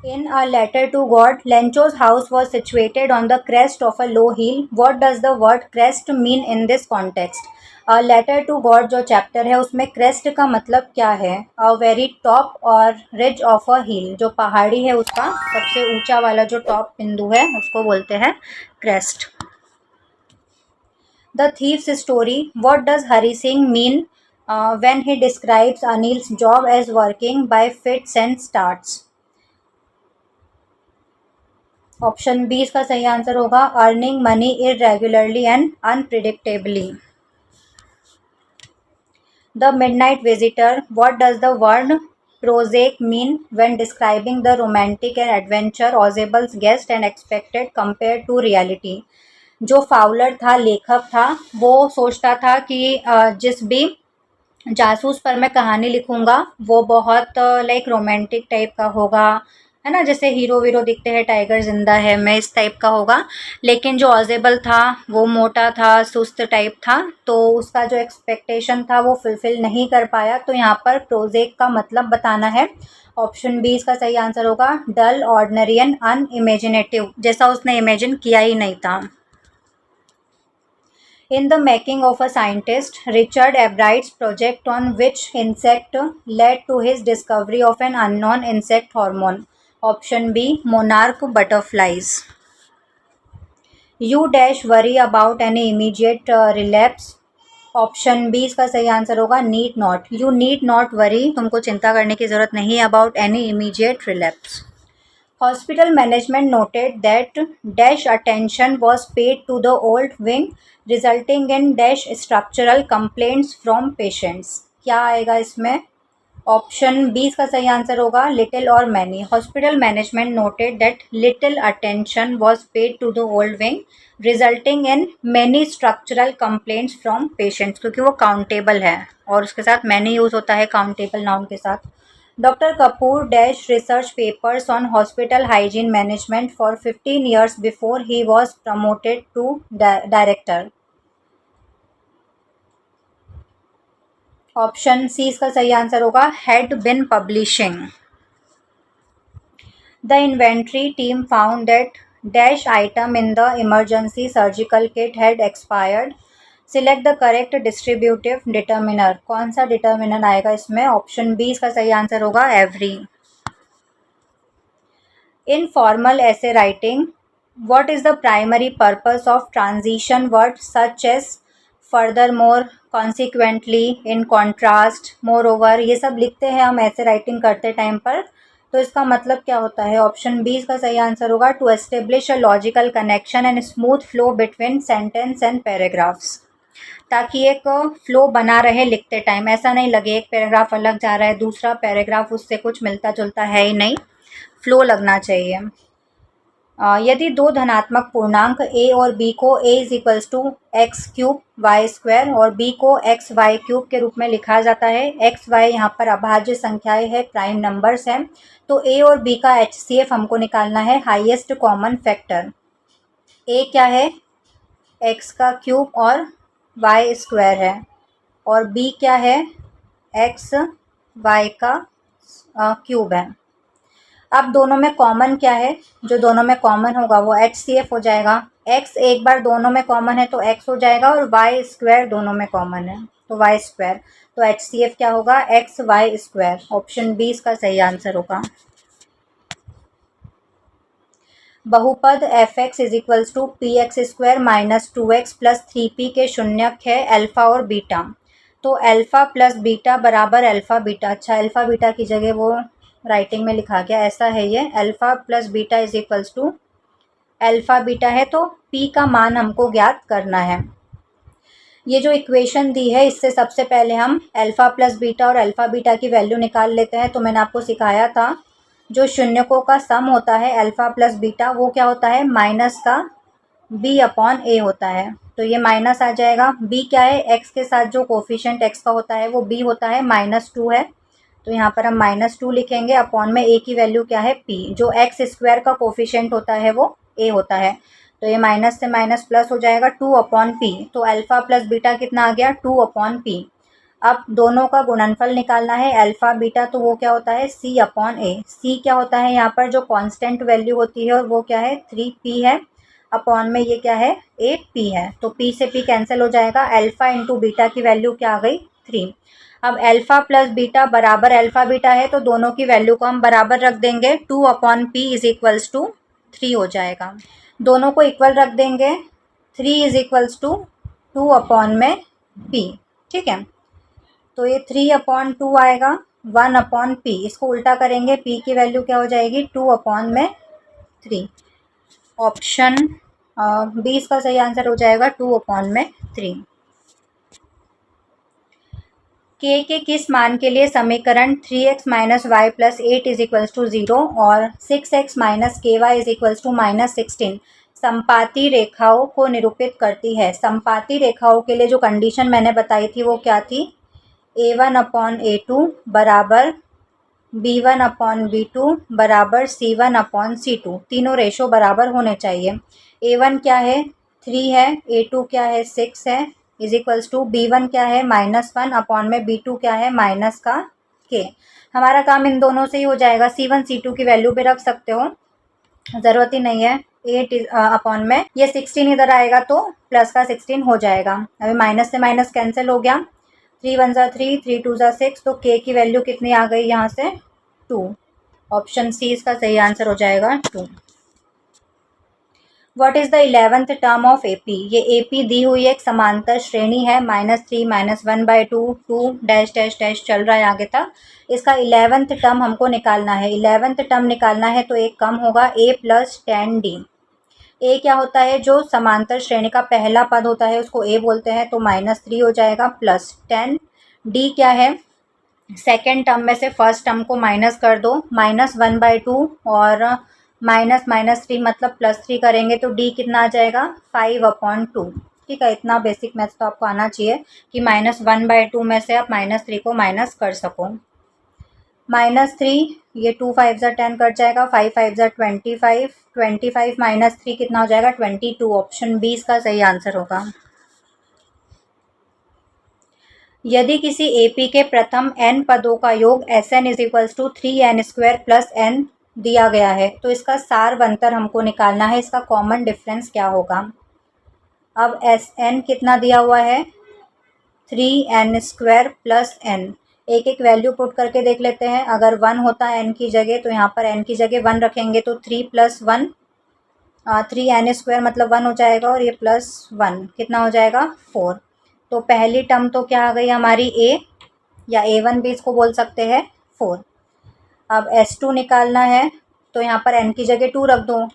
In a letter to God, Lencho's house was situated on the crest of a low hill. What does the word crest mean in this context? A letter to God जो chapter है उसमें crest का मतलब क्या है? A very top और ridge of a hill, जो पहाड़ी है उसका सबसे ऊंचा वाला जो टॉप बिंदु है उसको बोलते हैं crest. The thief's story. What does Hari Singh mean when he describes Anil's job as working by fits and starts? Option B इसका सही आंसर होगा। Earning money irregularly and unpredictably. The midnight visitor. What does the word prosaic mean when describing the romantic and adventure ऑजेबल्स guest and expected compare to reality. जो Fowler था, लेखक था, वो सोचता था कि जिस भी जासूस पर मैं कहानी लिखूंगा वो बहुत लाइक रोमांटिक टाइप का होगा, है ना, जैसे हीरो वीरो दिखते हैं, टाइगर जिंदा है, मैं इस टाइप का होगा। लेकिन जो ऑजेबल था वो मोटा था, सुस्त टाइप था, तो उसका जो एक्सपेक्टेशन था वो फुलफिल नहीं कर पाया। तो यहाँ पर प्रोजेक्ट का मतलब बताना है। ऑप्शन बी इसका सही आंसर होगा। डल, ऑर्डिनरी एंड अनइमेजिनेटिव, जैसा उसने इमेजिन किया ही नहीं था। In the making of a scientist, Richard Ebright's project on which insect led to his discovery of an unknown insect hormone. Option B, monarch butterflies. You dash worry about any immediate relapse. Option B इसका सही answer होगा। Need not. You need not worry, तुमको चिंता करने की जरूरत नहीं है about any immediate relapse. Hospital management noted that dash attention was paid to the old wing, resulting in dash structural complaints from patients. क्या आएगा इसमें? ऑप्शन बी इसका सही आंसर होगा। लिटिल और many. Hospital management noted that little attention was paid to the old wing, resulting in many structural complaints from patients, क्योंकि वो countable है और उसके साथ मैनी यूज होता है काउंटेबल नाउन के साथ। Dr. Kapoor dash research papers on hospital hygiene management for 15 years before he was promoted to director. Option C इसका सही आंसर होगा। had been publishing. The inventory team found that dash item in the emergency surgical kit had expired. Select the correct distributive determiner. कौन सा determiner आएगा इसमें? Option B इसका सही answer होगा। Every. In formal essay writing, what is the primary purpose of transition words such as furthermore, consequently, in contrast, moreover? ये सब लिखते हैं हम ऐसे राइटिंग करते टाइम पर, तो इसका मतलब क्या होता है? ऑप्शन बी इसका सही आंसर होगा। To establish a logical connection and smooth flow between sentence and paragraphs, ताकि एक फ्लो बना रहे लिखते टाइम, ऐसा नहीं लगे एक पैराग्राफ अलग जा रहा है, दूसरा पैराग्राफ उससे कुछ मिलता जुलता है ही नहीं, फ्लो लगना चाहिए। यदि दो धनात्मक पूर्णांक a और b को a is equals to x cube y square और b को एक्स वाई क्यूब के रूप में लिखा जाता है, एक्स वाई यहाँ पर अभाज्य संख्याएं है, प्राइम नंबर्स हैं, तो a और b का HCF हमको निकालना है, हाईएस्ट कॉमन फैक्टर। a क्या है? x का क्यूब और y स्क्वायर है, और b क्या है? x y का क्यूब है। अब दोनों में कॉमन क्या है? जो दोनों में कॉमन होगा वो HCF हो जाएगा। x एक बार दोनों में कॉमन है तो x हो जाएगा, और y स्क्वायर दोनों में कॉमन है तो y स्क्वायर, तो HCF क्या होगा? X y square. Option B इसका सही आंसर होगा। बहुपद f x is equals to p x square minus 2x plus 3p के शून्यक है अल्फा और बीटा, तो अल्फा प्लस बीटा बराबर अल्फा बीटा। अच्छा, अल्फा बीटा की जगह वो राइटिंग में लिखा गया, ऐसा है ये। Alpha plus beta is equals to alpha beta है, तो p का मान हमको ज्ञात करना है। ये जो इक्वेशन दी है इससे सबसे पहले हम अल्फा प्लस बीटा और अल्फा बीटा की वैल्यू निकाल लेते हैं। तो मैंने आपको सिखाया था जो शून्यकों का सम होता है अल्फा प्लस बीटा, वो क्या होता है? माइनस का b अपॉन a होता है, तो ये माइनस आ जाएगा। b क्या है? x के साथ जो कोफिशिएंट x का होता है वो b होता है, -2 है, तो यहाँ पर हम -2 लिखेंगे, अपॉन में a की वैल्यू क्या है p, जो एक्स स्क्वायर का कोफिशिएंट होता है वो a होता है। तो ये माइनस से माइनस प्लस हो जाएगा 2/p। तो अल्फ़ा प्लस बीटा कितना आ गया 2/p। अब दोनों का गुणनफल निकालना है अल्फ़ा बीटा, तो वो क्या होता है c/a। c क्या होता है यहाँ पर जो कांस्टेंट वैल्यू होती है, और वो क्या है 3p है, अपॉन में ये क्या है 8p है। तो p से p कैंसिल हो जाएगा, अल्फ़ा इंटू बीटा की वैल्यू क्या आ गई 3। अब अल्फ़ा प्लस बीटा बराबर अल्फ़ा बीटा है, तो दोनों की वैल्यू को हम बराबर रख देंगे, 2/p इज इक्वल्स टू 3 हो जाएगा। दोनों को इक्वल रख देंगे, 3 इज इक्वल्स टू 2 में p। ठीक है, तो ये 3/2 आएगा, 1/p। इसको उल्टा करेंगे, p की वैल्यू क्या हो जाएगी 2/3। ऑप्शन 20 का सही आंसर हो जाएगा 2/3। के किस मान के लिए समीकरण 3x - y + 8 = 0 और 6x - ky = -16 संपाती रेखाओं को निरूपित करती है? संपाती रेखाओं के लिए जो कंडीशन मैंने बताई थी वो क्या थी, a1/a2 बराबर b1/b2 बराबर c1/c2, तीनों रेशो बराबर होने चाहिए। a1 क्या है 3 है, a2 क्या है 6 है, इज इक्वल्स टू b1 क्या है -1 अपॉन में b2 क्या है माइनस का k। हमारा काम इन दोनों से ही हो जाएगा, c1 c2 की वैल्यू भी रख सकते हो, ज़रूरत ही नहीं है। 8 अपॉन में ये 16 इधर आएगा तो प्लस का 16 हो जाएगा। अभी माइनस से माइनस कैंसिल हो गया, 3 × 1 = 3, 3 × 2 = 6, तो k की वैल्यू कितनी आ गई यहाँ से 2। ऑप्शन सी इसका सही आंसर हो जाएगा 2। What is the 11th term of AP? ये AP दी हुई एक समांतर श्रेणी है, -3 -1/2 2 डैश डैश डैश चल रहा है आगे तक। इसका 11th टर्म हमको निकालना है। 11th टर्म निकालना है तो एक कम होगा a + 10d। a क्या होता है, जो समांतर श्रेणी का पहला पद होता है उसको a बोलते हैं, तो -3 हो जाएगा प्लस 10। d क्या है, सेकेंड टर्म में से फर्स्ट टर्म को माइनस कर दो, -1/2 और -3 मतलब +3 करेंगे तो d कितना आ जाएगा 5/2। ठीक है, इतना बेसिक मैथ्स तो आपको आना चाहिए कि -1/2 में से आप -3 को माइनस कर सको। -3 ये 2 5 ज़ा 10 कट जाएगा, 5 5 ज़ा 25, 25 -3 कितना हो जाएगा 22। ऑप्शन 20 का सही आंसर होगा। यदि किसी AP के प्रथम n पदों का योग Sn = 3n² + n दिया गया है, तो इसका सारवंतर हमको निकालना है, इसका कॉमन डिफरेंस क्या होगा। अब Sn कितना दिया हुआ है 3n² + n, एक एक वैल्यू पुट करके देख लेते हैं। अगर 1 होता है n की जगह, तो यहाँ पर n की जगह 1 रखेंगे, तो 3 + 1 3n² मतलब 1 हो जाएगा, और ये +1 कितना हो जाएगा 4। तो पहली टर्म तो क्या आ गई हमारी a, या a1 भी इसको बोल सकते हैं 4। अब S2 निकालना है, तो यहाँ पर n की जगह 2 रख दो,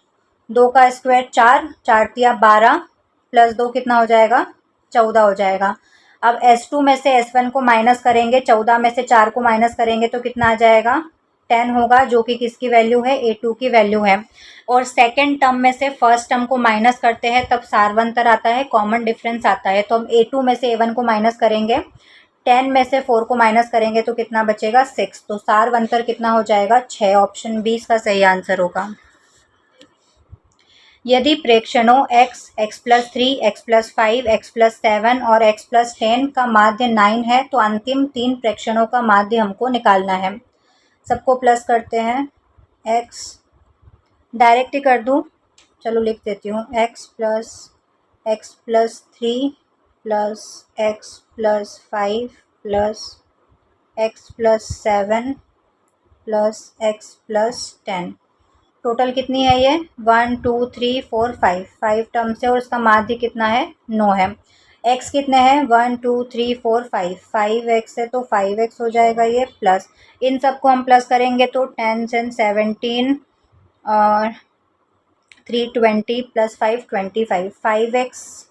2 का स्क्वायर 4, 4 × 12 + 2 कितना हो जाएगा 14 हो जाएगा। अब S2 में से S1 को माइनस करेंगे, 14 में से 4 को माइनस करेंगे तो कितना आ जाएगा 10 होगा, जो कि किसकी वैल्यू है A2 की वैल्यू है। और सेकेंड टर्म में से फर्स्ट टर्म को माइनस करते हैं तब सारवंतर आता है, कॉमन डिफरेंस आता है। तो हम A2 में से A1 को माइनस करेंगे, 10 में से 4 को माइनस करेंगे तो कितना बचेगा 6। तो सारवंतर कितना हो जाएगा 6। ऑप्शन 20 का सही आंसर होगा। यदि प्रेक्षणों x, x+3, x+5, x+7 और x+10 का माध्य 9 है, तो अंतिम 3 प्रेक्षणों का माध्य हमको निकालना है। सबको प्लस करते हैं, x डायरेक्ट ही कर दूँ, चलो लिख देती हूँ, x+3 plus x+5 plus x+7 plus x+10, total कितनी है ये 1 2 3 4 5 टर्म से, और इसका माध्य कितना है 9 है। x कितने हैं 1 2 3 4 5x है, तो 5x हो जाएगा ये, प्लस इन सबको हम प्लस करेंगे तो 10 and 17 और 320 + 5 25, 5x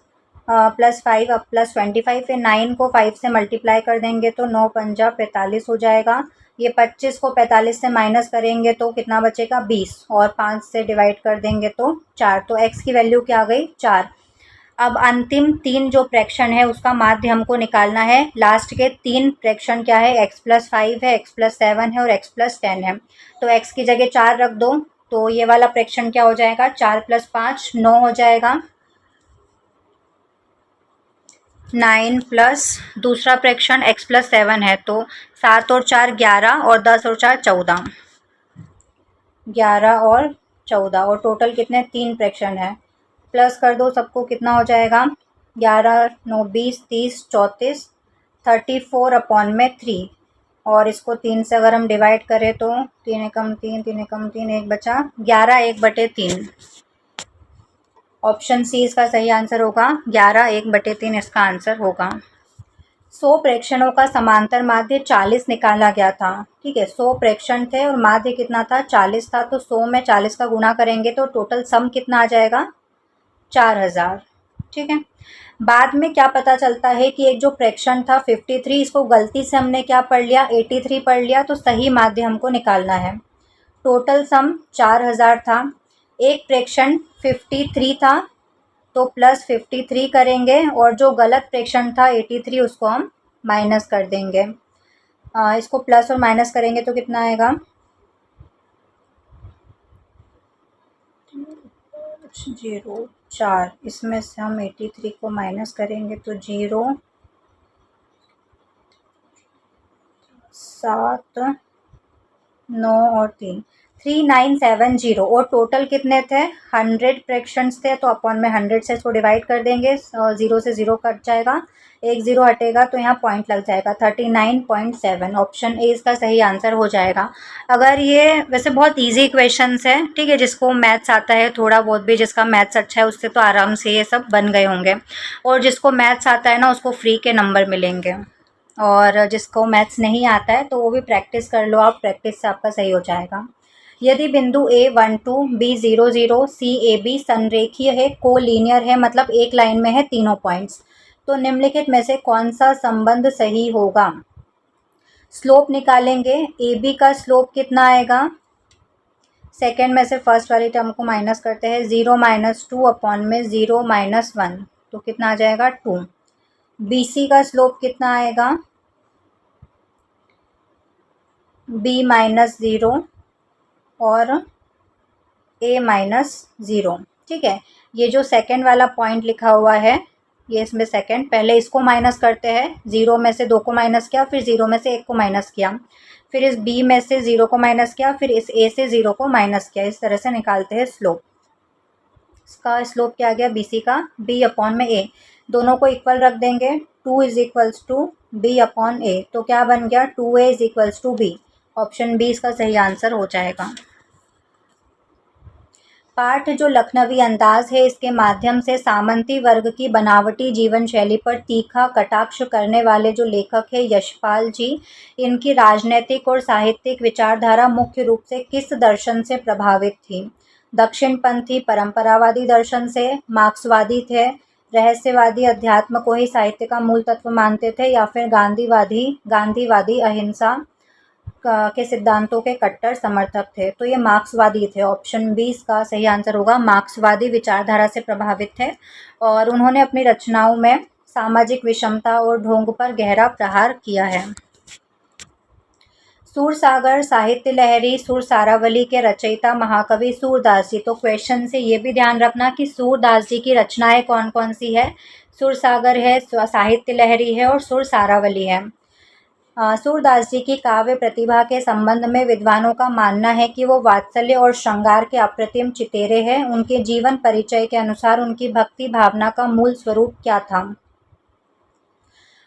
+ 5 अब +25 है, 9 को 5 से मल्टीप्लाई कर देंगे तो 9 × 5 = 45 हो जाएगा। ये 25 को 45 से माइनस करेंगे तो कितना बचेगा 20, और 5 से डिवाइड कर देंगे तो 4। तो x की वैल्यू क्या आ गई 4। अब अंतिम 3 जो फ्रैक्शन है उसका माध्य हमको निकालना है। लास्ट के 3 फ्रैक्शन क्या है, x+5 है, x+7 है और x+10 है। तो x की जगह 4 रख दो, तो ये वाला फ्रैक्शन क्या हो जाएगा, 4 + 5 9 हो जाएगा। 9 प्लस दूसरा फ्रैक्शन x+7 है, तो 7 और 4 11 और 10 और 4 14, 11 और 14 और टोटल कितने, 3 फ्रैक्शन है। प्लस कर दो सबको, कितना हो जाएगा, 11 9 20 30 34 34/3। और इसको 3 से अगर हम डिवाइड करें तो 3 एकम 3 3 एकम 3 1 बचा, 11 1/3। ऑप्शन सी इसका सही आंसर होगा, 11 1/3 इसका आंसर होगा। 100 प्रेक्षणों का समांतर माध्य 40 निकाला गया था। ठीक है, 100 प्रेक्षण थे और माध्य कितना था, 40 था। तो 100 में 40 का गुणा करेंगे तो टोटल सम कितना आ जाएगा, 4000। ठीक है, बाद में क्या पता चलता है कि एक जो फ्रैक्शन था 53, इसको गलती से हमने क्या पढ़ लिया, 83 पढ़ लिया। तो सही माध्य हमको निकालना है। टोटल सम 4000 था, एक फ्रैक्शन 53 था, तो +53 करेंगे और जो गलत फ्रैक्शन था 83 उसको हम माइनस कर देंगे। इसको प्लस और माइनस करेंगे तो कितना आएगा, 0 4, इसमें से हम 83 को माइनस करेंगे तो 0 7 9 और 3 3970। और टोटल कितने थे, 100 फ्रैक्शंस थे। तो अपॉन में 100 से इसको डिवाइड कर देंगे, 0 से 0 कट जाएगा, एक 0 हटेगा तो यहाँ पॉइंट लग जाएगा, 39.7। ऑप्शन ए इसका सही आंसर हो जाएगा। अगर ये वैसे बहुत इजी क्वेश्चंस है, ठीक है, जिसको मैथ्स आता है थोड़ा बहुत भी, जिसका मैथ्स अच्छा है उससे तो आराम से ये सब बन गए होंगे। और जिसको मैथ्स आता है ना उसको फ्री के नंबर मिलेंगे, और जिसको मैथ्स नहीं आता है तो वो भी प्रैक्टिस कर लो आप, प्रैक्टिस से आपका सही हो जाएगा। यदि बिंदु A12 B00 CAB संरेखीय है, कोलिनियर है, मतलब एक लाइन में है तीनों पॉइंट्स, तो निम्नलिखित में से कौन सा संबंध सही होगा। स्लोप निकालेंगे, AB का स्लोप कितना आएगा, सेकेंड में से फर्स्ट वाली टर्म को माइनस करते हैं, 0 - 2 अपॉन में 0 - 1, तो कितना आ जाएगा 2। BC का स्लोप कितना आएगा, B - 0 और A - 0। ठीक है, ये जो सेकंड वाला पॉइंट लिखा हुआ है, ये इसमें सेकंड, पहले इसको माइनस करते हैं, 0 में से 2 को माइनस किया, फिर 0 में से 1 को माइनस किया, फिर इस B में से 0 को माइनस किया, फिर इस A से 0 को माइनस किया। इस तरह से निकालते हैं स्लोप। इसका स्लोप क्या आ गया, BC का B/A, दोनों को इक्वल रख देंगे, 2 = B/A, तो क्या बन गया, 2A = B। ऑप्शन बी इसका सही आंसर हो जाएगा। पाठ जो लखनवी अंदाज है, इसके माध्यम से सामंती वर्ग की बनावटी जीवन शैली पर तीखा कटाक्ष करने वाले जो लेखक है यशपाल जी, इनकी राजनैतिक और साहित्यिक विचारधारा मुख्य रूप से किस दर्शन से प्रभावित थी। दक्षिणपंथी परंपरावादी दर्शन से, मार्क्सवादी थे, रहस्यवादी अध्यात्म को ही साहित्य का मूल तत्व मानते थे, या फिर गांधीवादी अहिंसा के सिद्धांतों के कट्टर समर्थक थे। तो ये मार्क्सवादी थे। ऑप्शन बी इसका सही आंसर होगा, मार्क्सवादी विचारधारा से प्रभावित थे और उन्होंने अपनी रचनाओं में सामाजिक विषमता और ढोंग पर गहरा प्रहार किया है। सूरसागर साहित्य लहरी सुरसारावली के रचयिता महाकवि सूरदास जी। तो क्वेश्चन से ये भी ध्यान रखना कि सूरदास जी की रचनाएं कौन कौन सी है। सुरसागर है, साहित्य लहरी है और सुरसारावली है। सूरदास जी की काव्य प्रतिभा के संबंध में विद्वानों का मानना है कि वो वात्सल्य और श्रृंगार के अप्रतिम चितेरे हैं। उनके जीवन परिचय के अनुसार उनकी भक्ति भावना का मूल स्वरूप क्या था।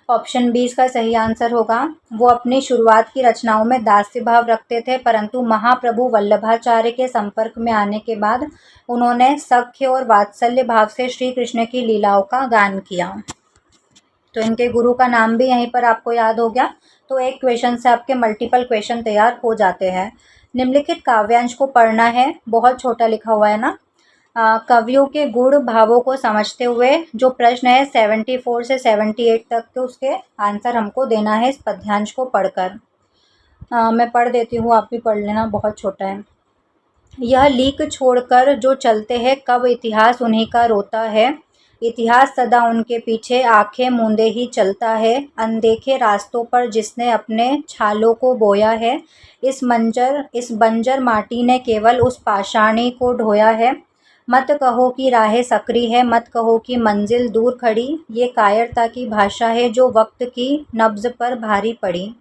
ऑप्शन बी इसका सही आंसर होगा, वो अपनी शुरुआत की रचनाओं में दास्य भाव रखते थे, परंतु महाप्रभु वल्लभाचार्य के संपर्क में आने के बाद उन्होंने सख्य और वात्सल्य भाव से श्री कृष्ण की लीलाओं का गान किया। तो इनके गुरु का नाम भी यहीं पर आपको याद हो गया। तो एक क्वेश्चन से आपके मल्टीपल क्वेश्चन तैयार हो जाते हैं। निम्नलिखित काव्यांश को पढ़ना है, बहुत छोटा लिखा हुआ है ना। कवियों के गुण भावों को समझते हुए जो प्रश्न है 74 से 78 तक के, उसके आंसर हमको देना है इस पद्यांश को पढ़कर। मैं पढ़ देती हूँ, आप भी पढ़ लेना, बहुत छोटा है। यह लीक छोड़कर जो चलते हैं, कब इतिहास उन्हीं का रोता है। इतिहास सदा उनके पीछे आंखें मूंदे ही चलता है, अनदेखे रास्तों पर जिसने अपने छालों को बोया है, इस बंजर माटी ने केवल उस पाषाणी को ढोया है। मत कहो कि राहें सकरी है, मत कहो कि मंजिल दूर खड़ी, ये कायरता की भाषा है जो वक्त की नब्ज पर भारी पड़ी।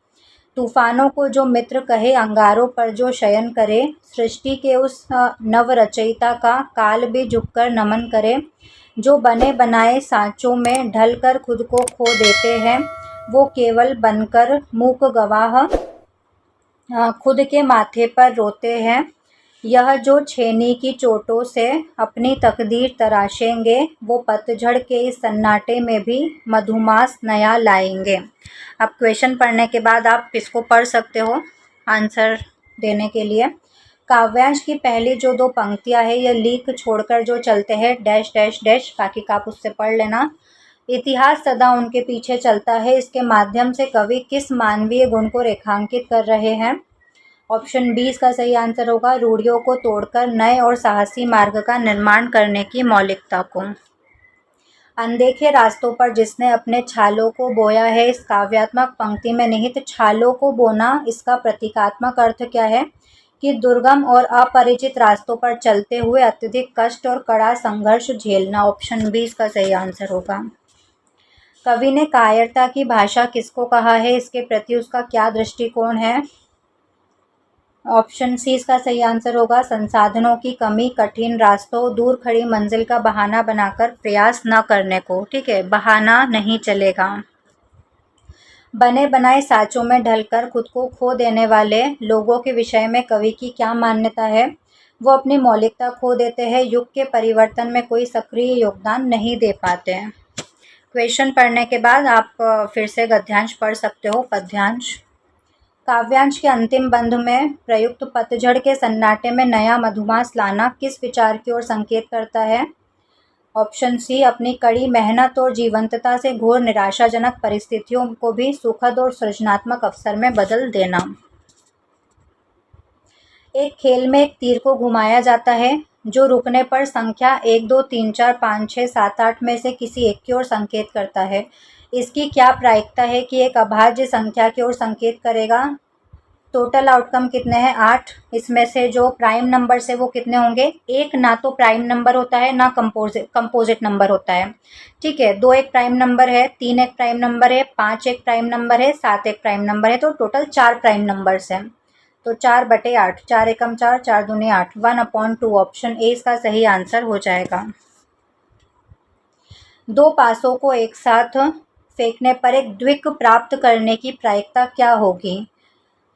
तूफानों को जो मित्र कहे, अंगारों पर जो शयन करे, सृष्टि के उस नव रचयिता का काल भी झुककर नमन करे। जो बने बनाए सांचों में ढल कर खुद को खो देते हैं, वो केवल बनकर मूक गवाह खुद के माथे पर रोते हैं। यह जो छेनी की चोटों से अपनी तकदीर तराशेंगे, वो पतझड़ के इस सन्नाटे में भी मधुमास नया लाएंगे। अब क्वेश्चन पढ़ने के बाद आप इसको पढ़ सकते हो आंसर देने के लिए। काव्यांश की पहली जो दो पंक्तियां है, यह लीक छोड़कर जो चलते हैं डैश डैश डैश, बाकी का आप उससे पढ़ लेना। इतिहास सदा उनके पीछे चलता है, इसके माध्यम से कवि किस मानवीय गुण को रेखांकित कर रहे हैं। ऑप्शन बी इसका सही आंसर होगा, रूढ़ियों को तोड़कर नए और साहसी मार्ग का निर्माण करने की मौलिकता को। अनदेखे रास्तों पर जिसने अपने छालों को बोया है, इस काव्यात्मक पंक्ति में निहित छालों को बोना, इसका प्रतीकात्मक अर्थ क्या है कि दुर्गम और अपरिचित रास्तों पर चलते हुए अत्यधिक कष्ट और कड़ा संघर्ष झेलना। ऑप्शन बी इसका सही आंसर होगा। कवि ने कायरता की भाषा किसको कहा है, इसके प्रति उसका क्या दृष्टिकोण है। ऑप्शन सी इसका सही आंसर होगा, संसाधनों की कमी, कठिन रास्तों, दूर खड़ी मंजिल का बहाना बनाकर प्रयास न करने को। ठीक है, बहाना नहीं चलेगा। बने बनाए साँचों में ढलकर खुद को खो देने वाले लोगों के विषय में कवि की क्या मान्यता है। वो अपनी मौलिकता खो देते हैं, युग के परिवर्तन में कोई सक्रिय योगदान नहीं दे पाते हैं। क्वेश्चन पढ़ने के बाद आप फिर से गद्यांश पढ़ सकते हो, पद्यांश। काव्यांश के अंतिम बंध में प्रयुक्त पतझड़ के सन्नाटे में नया मधुमास लाना किस विचार की ओर संकेत करता है। ऑप्शन सी, अपनी कड़ी मेहनत और जीवंतता से घोर निराशाजनक परिस्थितियों को भी सुखद और सृजनात्मक अवसर में बदल देना। एक खेल में एक तीर को घुमाया जाता है जो रुकने पर संख्या 1 2 3 4 5 6 7 8 में से किसी एक की ओर संकेत करता है। इसकी क्या प्रायिकता है कि एक अभाज्य संख्या की ओर संकेत करेगा। टोटल आउटकम कितने हैं, 8। इसमें से जो प्राइम नंबर से वो कितने होंगे, एक ना तो प्राइम नंबर होता है ना कंपोजिट नंबर होता है। ठीक है, 2 एक प्राइम नंबर है, 3 एक प्राइम नंबर है, 5 एक प्राइम नंबर है, 7 एक प्राइम नंबर है, तो टोटल 4 प्राइम नंबर्स हैं। तो 4/8, 4 एकम 4, 4 दूनी 8, 1/2। ऑप्शन ए इसका सही आंसर हो जाएगा। दो पासों को एक साथ फेंकने पर एक द्विक प्राप्त करने की प्रायिकता क्या होगी।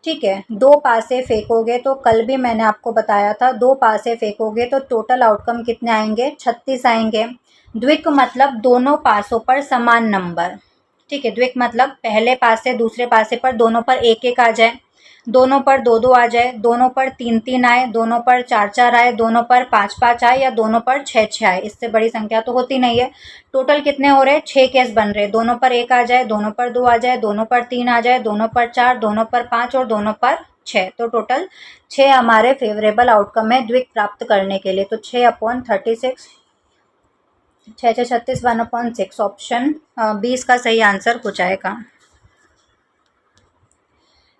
ठीक है, 2 पासे फेंकोगे तो कल भी मैंने आपको बताया था, 2 पासे फेंकोगे तो टोटल आउटकम कितने आएंगे, 36 आएंगे। द्विक मतलब दोनों पासों पर समान नंबर। ठीक है, द्विक मतलब पहले पासे दूसरे पासे पर दोनों पर 1 1 आ जाए, दोनों पर 2 2 आ जाए, दोनों पर 3 3 आए, दोनों पर 4 4 आए, दोनों पर 5 5 आए, या दोनों पर 6 6 आए। इससे बड़ी संख्या तो होती नहीं है। टोटल कितने हो रहे हैं, 6 केस बन रहे हैं। दोनों पर 1 आ जाए, दोनों पर 2 आ जाए, दोनों पर 3 आ जाए, दोनों पर 4, दोनों पर 5 और दोनों पर 6। तो टोटल 6 हमारे फेवरेबल आउटकम है द्विक प्राप्त करने के लिए। तो 6/36, 6 6 36, 1/6। ऑप्शन 20 का सही आंसर हो जाएगा।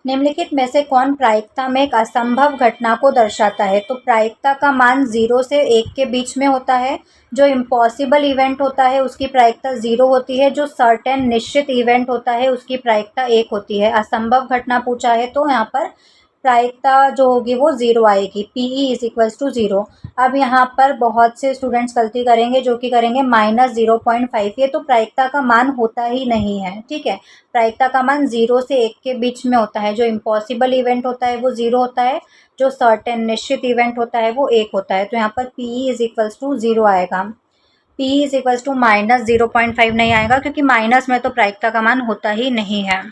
निम्नलिखित में से कौन प्रायिकता में एक असंभव घटना को दर्शाता है। तो प्रायिकता का मान 0 से 1 के बीच में होता है। जो इम्पॉसिबल इवेंट होता है उसकी प्रायिकता 0 होती है। जो सर्टेन निश्चित इवेंट होता है उसकी प्रायिकता 1 होती है। असंभव घटना पूछा है तो यहाँ पर प्रायिकता जो होगी वो 0 आएगी। PE = 0। अब यहाँ पर बहुत से स्टूडेंट्स गलती करेंगे जो कि करेंगे -0.5। ये तो प्रायिकता का मान होता ही नहीं है। ठीक है, प्रायिकता का मान 0 से 1 के बीच में होता है। जो इम्पॉसिबल इवेंट होता है वो 0 होता है, जो सर्टेन निश्चित इवेंट होता है वो 1 होता है। तो यहाँ पर PE = 0 आएगा। PE = -0.5 नहीं आएगा क्योंकि माइनस में तो प्रायिकता का मान होता ही नहीं है।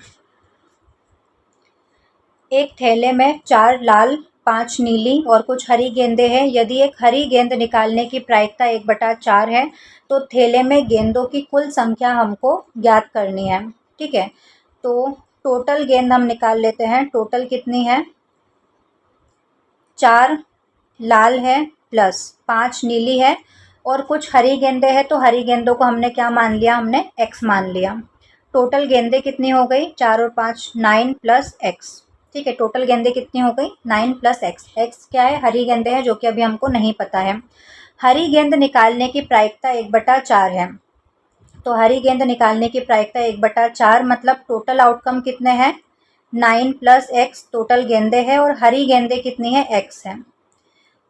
एक थैले में 4 लाल, 5 नीली और कुछ हरी गेंदें हैं। यदि एक हरी गेंद निकालने की प्रायिकता 1/4 है तो थैले में गेंदों की कुल संख्या हमको ज्ञात करनी है। ठीक है, तो टोटल गेंद हम निकाल लेते हैं। टोटल कितनी है, 4 लाल है प्लस 5 नीली है और कुछ हरी गेंदें हैं, तो हरी गेंदों को हमने क्या मान लिया, हमने x मान लिया। टोटल गेंदें कितनी हो गई, 4 और 5 9 प्लस x। ठीक है, टोटल गेंदें कितनी हो गई, 9 प्लस x। x क्या है, हरी गेंदें हैं, जो कि अभी हमको नहीं पता है। हरी गेंद निकालने की प्रायिकता 1/4 है। तो हरी गेंद निकालने की प्रायिकता 1/4 मतलब टोटल आउटकम कितने हैं, 9 प्लस x टोटल गेंदें है और हरी गेंदें कितनी है, x है।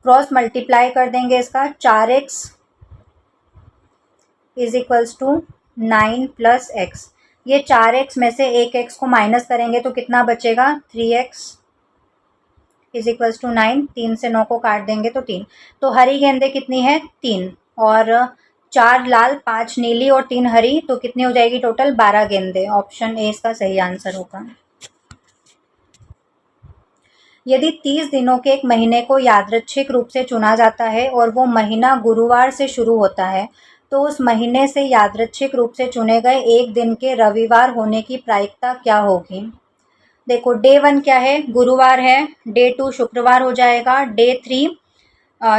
क्रॉस मल्टीप्लाई कर देंगे इसका, 4x is equals to 9 plus x। ये 4x में से एक x को माइनस करेंगे तो कितना बचेगा, 3x इज इक्वल्स टू 9। 3 से 9 को काट देंगे तो 3। तो हरी गेंदें कितनी है, 3, और 4 लाल 5 नीली और 3 हरी, तो कितनी हो जाएगी टोटल, 12 गेंदें। ऑप्शन ए इसका सही आंसर होगा। यदि 30 दिनों के एक महीने को यादृच्छिक रूप से चुना जाता है और वो महीना गुरुवार से शुरू होता है, तो उस महीने से यादृच्छिक रूप से चुने गए एक दिन के रविवार होने की प्रायिकता क्या होगी। देखो, डे 1 क्या है, गुरुवार है। डे 2 शुक्रवार हो जाएगा। डे 3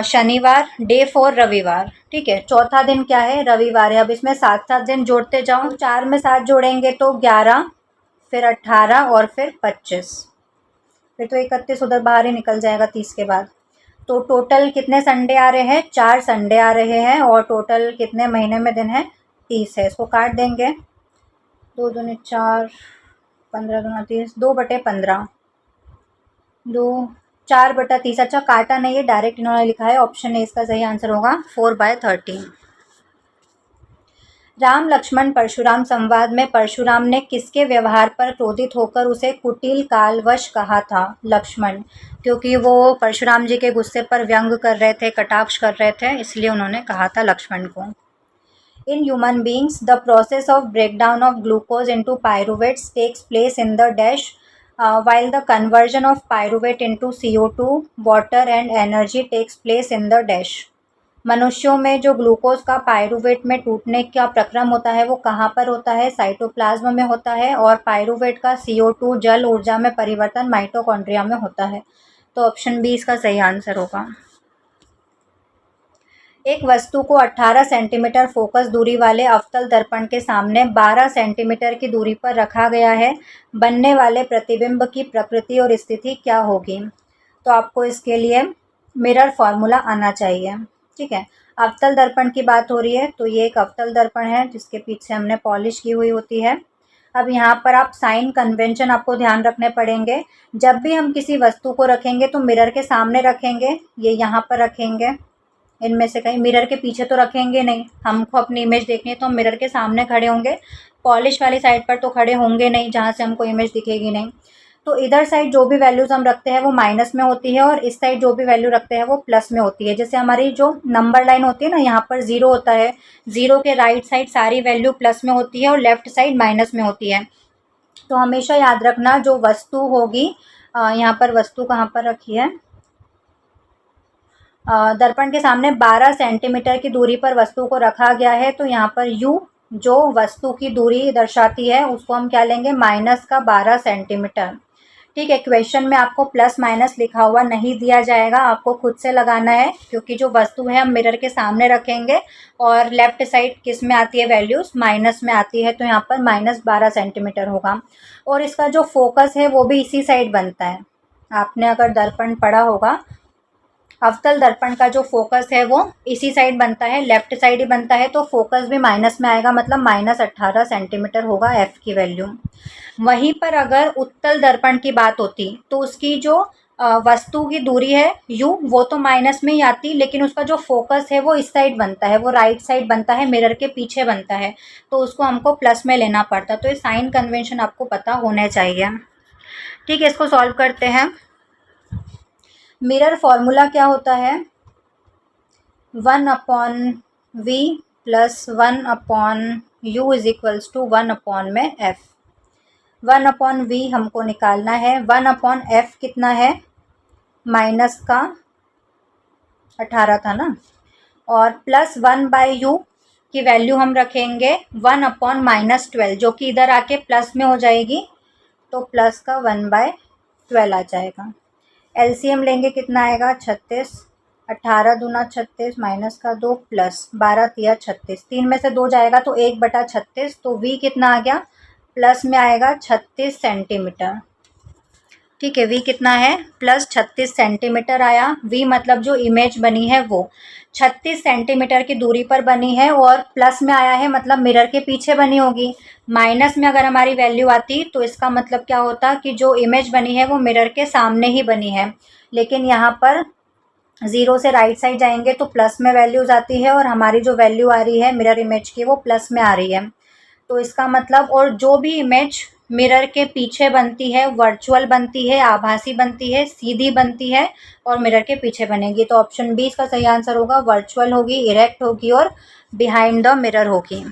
शनिवार। डे 4 रविवार। ठीक है, चौथा दिन क्या है, रविवार है। अब इसमें 7-7 दिन जोड़ते जाओ, 4 में 7 जोड़ेंगे तो 11, फिर 18 और फिर 25, फिर तो 31 उधर बाहर ही निकल जाएगा 30 के बाद। तो टोटल कितने संडे आ रहे हैं, 4 संडे आ रहे हैं, और टोटल कितने महीने में दिन है, 30 है। इसको काट देंगे, 2 दूनी 4, 15 दूना 30, 2/15, 2 4/30। अच्छा, काटा नहीं है, डायरेक्ट इन्होंने लिखा है। ऑप्शन ए इसका सही आंसर होगा, 4/13। राम लक्ष्मण परशुराम संवाद में परशुराम ने किसके व्यवहार पर क्रोधित होकर उसे कुटिल कालवश कहा था, लक्ष्मण, क्योंकि वो परशुराम जी के गुस्से पर व्यंग कर रहे थे, कटाक्ष कर रहे थे, इसलिए उन्होंने कहा था लक्ष्मण को। In human beings the process of breakdown of glucose into pyruvates takes place in the dash while the conversion of pyruvate into CO2, water and energy takes place in the dash। मनुष्यों में जो glucose का pyruvate में टूटने का प्रक्रम होता है वो कहाँ पर होता है, साइटोप्लाज्म में होता है, और पायरुवेट का CO2 जल ऊर्जा में परिवर्तन माइटोकॉन्ड्रिया में होता है। तो ऑप्शन बी इसका सही आंसर होगा। एक वस्तु को 18 सेंटीमीटर फोकस दूरी वाले अवतल दर्पण के सामने 12 सेंटीमीटर की दूरी पर रखा गया है। बनने वाले प्रतिबिंब की प्रकृति और स्थिति क्या होगी। तो आपको इसके लिए मिरर फॉर्मूला आना चाहिए। ठीक है, अवतल दर्पण की बात हो रही है, तो ये एक अवतल दर्पण है जिसके पीछे हमने पॉलिश की हुई होती है। अब यहाँ पर आप साइन कन्वेंशन आपको ध्यान रखने पड़ेंगे। जब भी हम किसी वस्तु को रखेंगे तो मिरर के सामने रखेंगे, ये यहाँ पर रखेंगे, इनमें से कहीं मिरर के पीछे तो रखेंगे नहीं। हमको अपनी इमेज देखनी है तो हम मिरर के सामने खड़े होंगे, पॉलिश वाली साइड पर तो खड़े होंगे नहीं जहाँ से हमको इमेज दिखेगी नहीं। तो इधर साइड जो भी वैल्यूज़ हम रखते हैं वो माइनस में होती है, और इस साइड जो भी वैल्यू रखते हैं वो प्लस में होती है। जैसे हमारी जो नंबर लाइन होती है ना, यहाँ पर 0 होता है, 0 के राइट साइड सारी वैल्यू प्लस में होती है और लेफ्ट साइड माइनस में होती है। तो हमेशा याद रखना, जो वस्तु होगी, यहाँ पर वस्तु कहाँ पर रखी है, दर्पण के सामने 12 सेंटीमीटर की दूरी पर वस्तु को रखा गया है। तो यहाँ पर u जो वस्तु की दूरी दर्शाती है उसको हम क्या लेंगे, -12 सेंटीमीटर। ठीक है, क्वेश्चन में आपको प्लस माइनस लिखा हुआ नहीं दिया जाएगा, आपको खुद से लगाना है, क्योंकि जो वस्तु है हम मिरर के सामने रखेंगे और लेफ्ट साइड किस में आती है वैल्यूज़, माइनस में आती है, तो यहाँ पर -12 सेंटीमीटर होगा। और इसका जो फोकस है वो भी इसी साइड बनता है। आपने अगर दर्पण पढ़ा होगा, अवतल दर्पण का जो फोकस है वो इसी साइड बनता है, लेफ्ट साइड ही बनता है, तो फोकस भी माइनस में आएगा, मतलब -18 सेंटीमीटर होगा एफ की वैल्यू। वहीं पर अगर उत्तल दर्पण की बात होती तो उसकी जो वस्तु की दूरी है u वो तो माइनस में ही आती, लेकिन उसका जो फोकस है वो इस साइड बनता है, वो राइट साइड बनता है, मिरर के पीछे बनता है, तो उसको हमको प्लस में लेना पड़ता। तो ये साइन कन्वेंशन आपको पता होने चाहिए। ठीक है, इसको सॉल्व करते हैं। मिरर फॉर्मूला क्या होता है, 1/v plus 1/u is equals to 1/f। 1/v हमको निकालना है, 1/f कितना है, -18 था ना, और प्लस 1/u की वैल्यू हम रखेंगे 1/-12, जो कि इधर आके प्लस में हो जाएगी, तो प्लस का 1/12 आ जाएगा। एलसीएम लेंगे कितना आएगा, 36, 18 दूना 36 माइनस का 2 प्लस 12 तिया 36, 3 में से 2 जाएगा तो 1/36, तो v कितना आ गया, प्लस में आएगा 36 सेंटीमीटर। ठीक है, v कितना है, प्लस 36 सेंटीमीटर आया। v मतलब जो इमेज बनी है वो 36 सेंटीमीटर की दूरी पर बनी है और प्लस में आया है मतलब मिरर के पीछे बनी होगी। माइनस में अगर हमारी वैल्यू आती तो इसका मतलब क्या होता कि जो इमेज बनी है वो मिरर के सामने ही बनी है, लेकिन यहाँ पर 0 से राइट साइड जाएंगे तो प्लस में वैल्यूज आती है और हमारी जो वैल्यू आ रही है मिरर इमेज की वो प्लस में आ रही है। तो इसका मतलब, और जो भी इमेज मिरर के पीछे बनती है वर्चुअल बनती है, आभासी बनती है, सीधी बनती है और मिरर के पीछे बनेगी। तो ऑप्शन बी इसका सही आंसर होगा, वर्चुअल होगी, इरेक्ट होगी और बिहाइंड द मिरर होगी।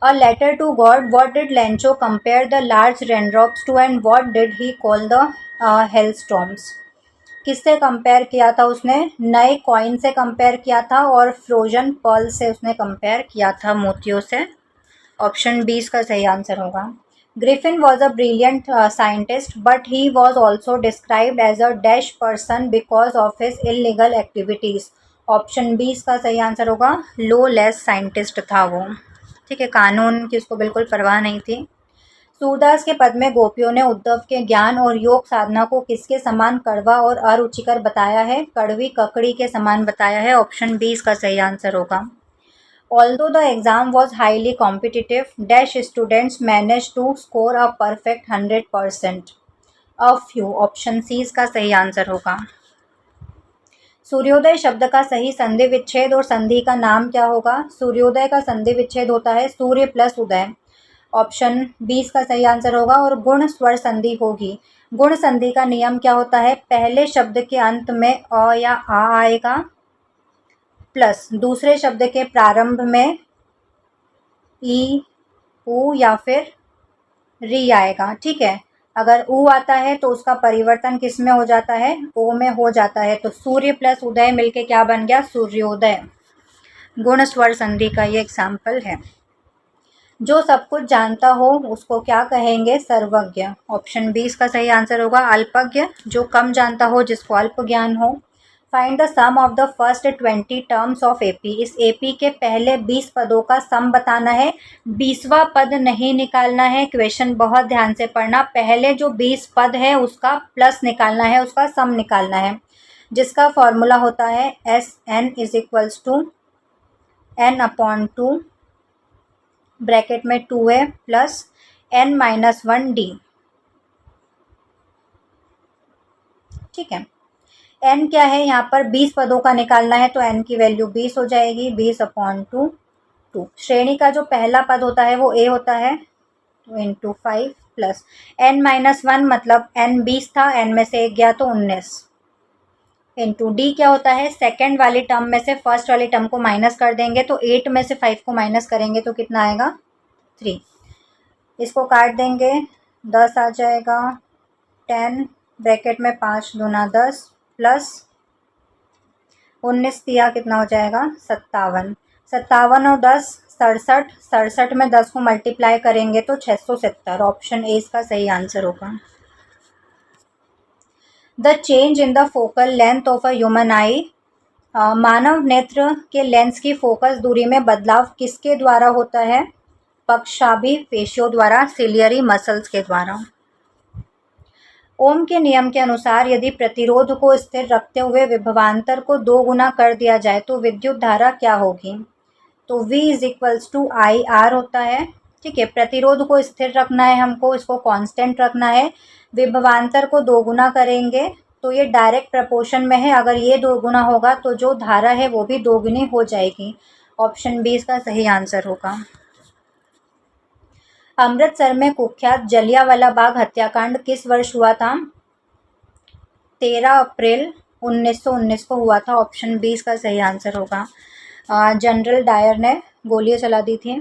A letter to God. What did Lencho compare the large raindrops to and what did he call the hailstorms? किससे कंपेयर किया था उसने, नए कॉइन से कंपेयर किया था और फ्रोजन पर्ल से उसने कंपेयर किया था, मोतियों से। ऑप्शन बी इसका सही आंसर होगा। Griffin was a brilliant scientist but he was also described as a dash person because of his illegal activities. Option B इसका सही आंसर होगा, लो लेस साइंटिस्ट था वो। ठीक है, कानून की उसको बिल्कुल परवाह नहीं थी। सूरदास के पद में गोपियों ने उद्धव के ज्ञान और योग साधना को किसके समान कड़वा और अरुचिकर बताया है, कड़वी ककड़ी के समान बताया है। ऑप्शन बी इसका सही आंसर होगा। Although the exam was highly competitive, dash students managed to score a perfect 100%. A few. Option C इसका सही आंसर होगा। सूर्योदय शब्द का सही संधि विच्छेद और संधि का नाम क्या होगा। सूर्योदय का संधि विच्छेद होता है सूर्य प्लस उदय। ऑप्शन बी इसका सही आंसर होगा। और गुण स्वर संधि होगी। गुण संधि का नियम क्या होता है, पहले शब्द के अंत में अ या आ आएगा प्लस दूसरे शब्द के प्रारंभ में ई ऊ या फिर री आएगा। ठीक है, अगर ऊ आता है तो उसका परिवर्तन किस में हो जाता है, ओ में हो जाता है। तो सूर्य प्लस उदय मिलके क्या बन गया, सूर्योदय। गुण स्वर संधि का ये एग्जाम्पल है। जो सब कुछ जानता हो उसको क्या कहेंगे, सर्वज्ञ। ऑप्शन बी इसका सही आंसर होगा। अल्पज्ञ, जो कम जानता हो, जिसको अल्प ज्ञान हो। Find the sum of the first 20 terms of AP. इस एपी के पहले 20 पदों का सम बताना है। 20वां पद नहीं निकालना है। क्वेश्चन बहुत ध्यान से पढ़ना। पहले जो 20 पद है उसका प्लस निकालना है, उसका सम निकालना है, जिसका फॉर्मूला होता है SN is to N/2 bracket में 2A प्लस N-1D। ठीक है, n क्या है, यहाँ पर 20 पदों का निकालना है तो n की वैल्यू 20 हो जाएगी, 20/2। श्रेणी का जो पहला पद होता है वो a होता है, तो इंटू 5 प्लस n-1 मतलब n 20 था, n में से 1 गया तो 19 इंटू डी क्या होता है, सेकेंड वाली टर्म में से फर्स्ट वाली टर्म को माइनस कर देंगे तो 8 में से 5 को माइनस करेंगे तो कितना आएगा, 3। इसको काट देंगे, 10 आ जाएगा, 10 ब्रैकेट में 5 दूना 10 प्लस 19 दिया कितना हो जाएगा, 57। 57 और 10 67, 67 में 10 को मल्टीप्लाई करेंगे तो 670। ऑप्शन ए इसका सही आंसर होगा। The change in the focal length of a human eye. मानव नेत्र के लेंस की फोकस दूरी में बदलाव किसके द्वारा होता है, पक्षाभि पेशियों द्वारा, सिलियरी मसल्स के द्वारा। ओम के नियम के अनुसार यदि प्रतिरोध को स्थिर रखते हुए विभवांतर को 2 गुना कर दिया जाए तो विद्युत धारा क्या होगी। तो V = IR होता है। ठीक है, प्रतिरोध को स्थिर रखना है हमको, इसको कांस्टेंट रखना है। विभवांतर को 2 गुना करेंगे तो ये डायरेक्ट प्रपोर्शन में है, अगर ये 2 गुना होगा तो जो धारा है वो भी 2 गुनी हो जाएगी। ऑप्शन बी इसका सही आंसर होगा। अमृतसर में कुख्यात जलियांवाला बाग हत्याकांड किस वर्ष हुआ था, 13 अप्रैल 1919 को हुआ था। ऑप्शन बी इसका सही आंसर होगा। जनरल डायर ने गोलियां चला दी थी।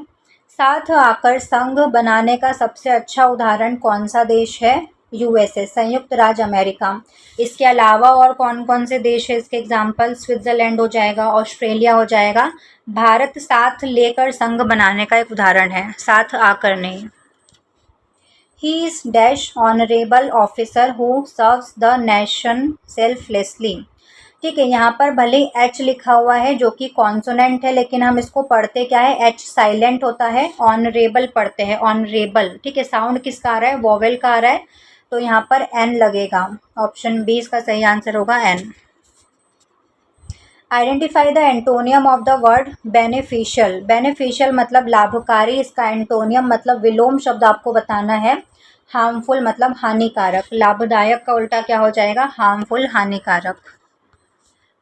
साथ आकर संघ बनाने का सबसे अच्छा उदाहरण कौन सा देश है, USA, संयुक्त राज्य अमेरिका। इसके अलावा और कौन कौन से देश है इसके एग्जाम्पल, स्विट्जरलैंड हो जाएगा, ऑस्ट्रेलिया हो जाएगा। भारत साथ लेकर संघ बनाने का एक उदाहरण है, साथ आकर नहीं। He is dash honourable officer who serves the nation selflessly. ठीक है, यहाँ पर भले एच लिखा हुआ है जो कि कॉन्सोनेंट है, लेकिन हम इसको पढ़ते क्या है, एच साइलेंट होता है, ऑनरेबल पढ़ते हैं, ऑनरेबल। ठीक है, साउंड किसका आ रहा है, वोवेल का आ रहा है, तो यहाँ पर एन लगेगा। ऑप्शन बी इसका सही आंसर होगा, N. Identify the antonym of the word beneficial. Beneficial मतलब लाभकारी, इसका एंटोनियम मतलब विलोम शब्द आपको बताना है। हार्मफुल मतलब हानिकारक, लाभदायक का उल्टा क्या हो जाएगा, हार्मफुल, हानिकारक।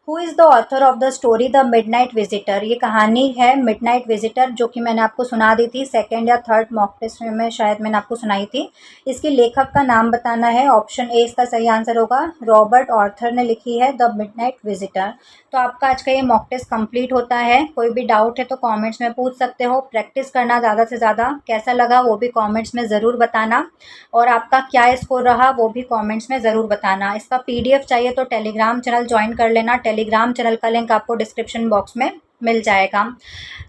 Who is the author of the story the midnight visitor. ये कहानी है मिडनाइट विजिटर, जो कि मैंने आपको सुना दी थी सेकंड या थर्ड मॉक टेस्ट में, शायद मैंने आपको सुनाई थी। इसके लेखक का नाम बताना है। ऑप्शन ए इसका सही आंसर होगा, रॉबर्ट ऑर्थर ने लिखी है द मिडनाइट विजिटर। तो आपका आज का ये मॉक टेस्ट कंप्लीट होता है। कोई भी डाउट है तो कमेंट्स में पूछ सकते हो। प्रैक्टिस करना ज़्यादा से ज़्यादा, कैसा लगा वो भी कमेंट्स में ज़रूर बताना, और आपका क्या स्कोर रहा वो भी कमेंट्स में ज़रूर बताना। इसका पीडीएफ चाहिए तो टेलीग्राम चैनल ज्वाइन कर लेना। टेलीग्राम चैनल का लिंक आपको डिस्क्रिप्शन बॉक्स में मिल जाएगा।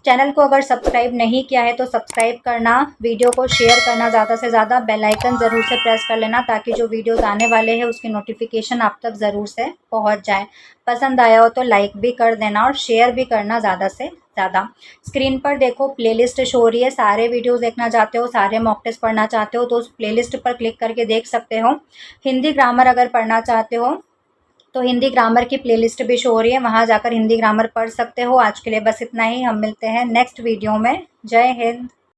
चैनल को अगर सब्सक्राइब नहीं किया है तो सब्सक्राइब करना, वीडियो को शेयर करना ज़्यादा से ज़्यादा, बेल आइकन ज़रूर से प्रेस कर लेना ताकि जो वीडियोस आने वाले हैं उसकी नोटिफिकेशन आप तक ज़रूर से पहुंच जाए। पसंद आया हो तो लाइक भी कर देना और शेयर भी करना ज़्यादा से ज़्यादा। स्क्रीन पर देखो प्लेलिस्ट शो हो रही है, सारे वीडियोस देखना चाहते हो, सारे मॉक टेस्ट पढ़ना चाहते हो तो उस प्लेलिस्ट पर क्लिक करके देख सकते हो। हिंदी ग्रामर अगर पढ़ना चाहते हो तो हिंदी ग्रामर की प्लेलिस्ट भी शो हो रही है, वहाँ जाकर हिंदी ग्रामर पढ़ सकते हो। आज के लिए बस इतना ही, हम मिलते हैं नेक्स्ट वीडियो में। जय हिंद।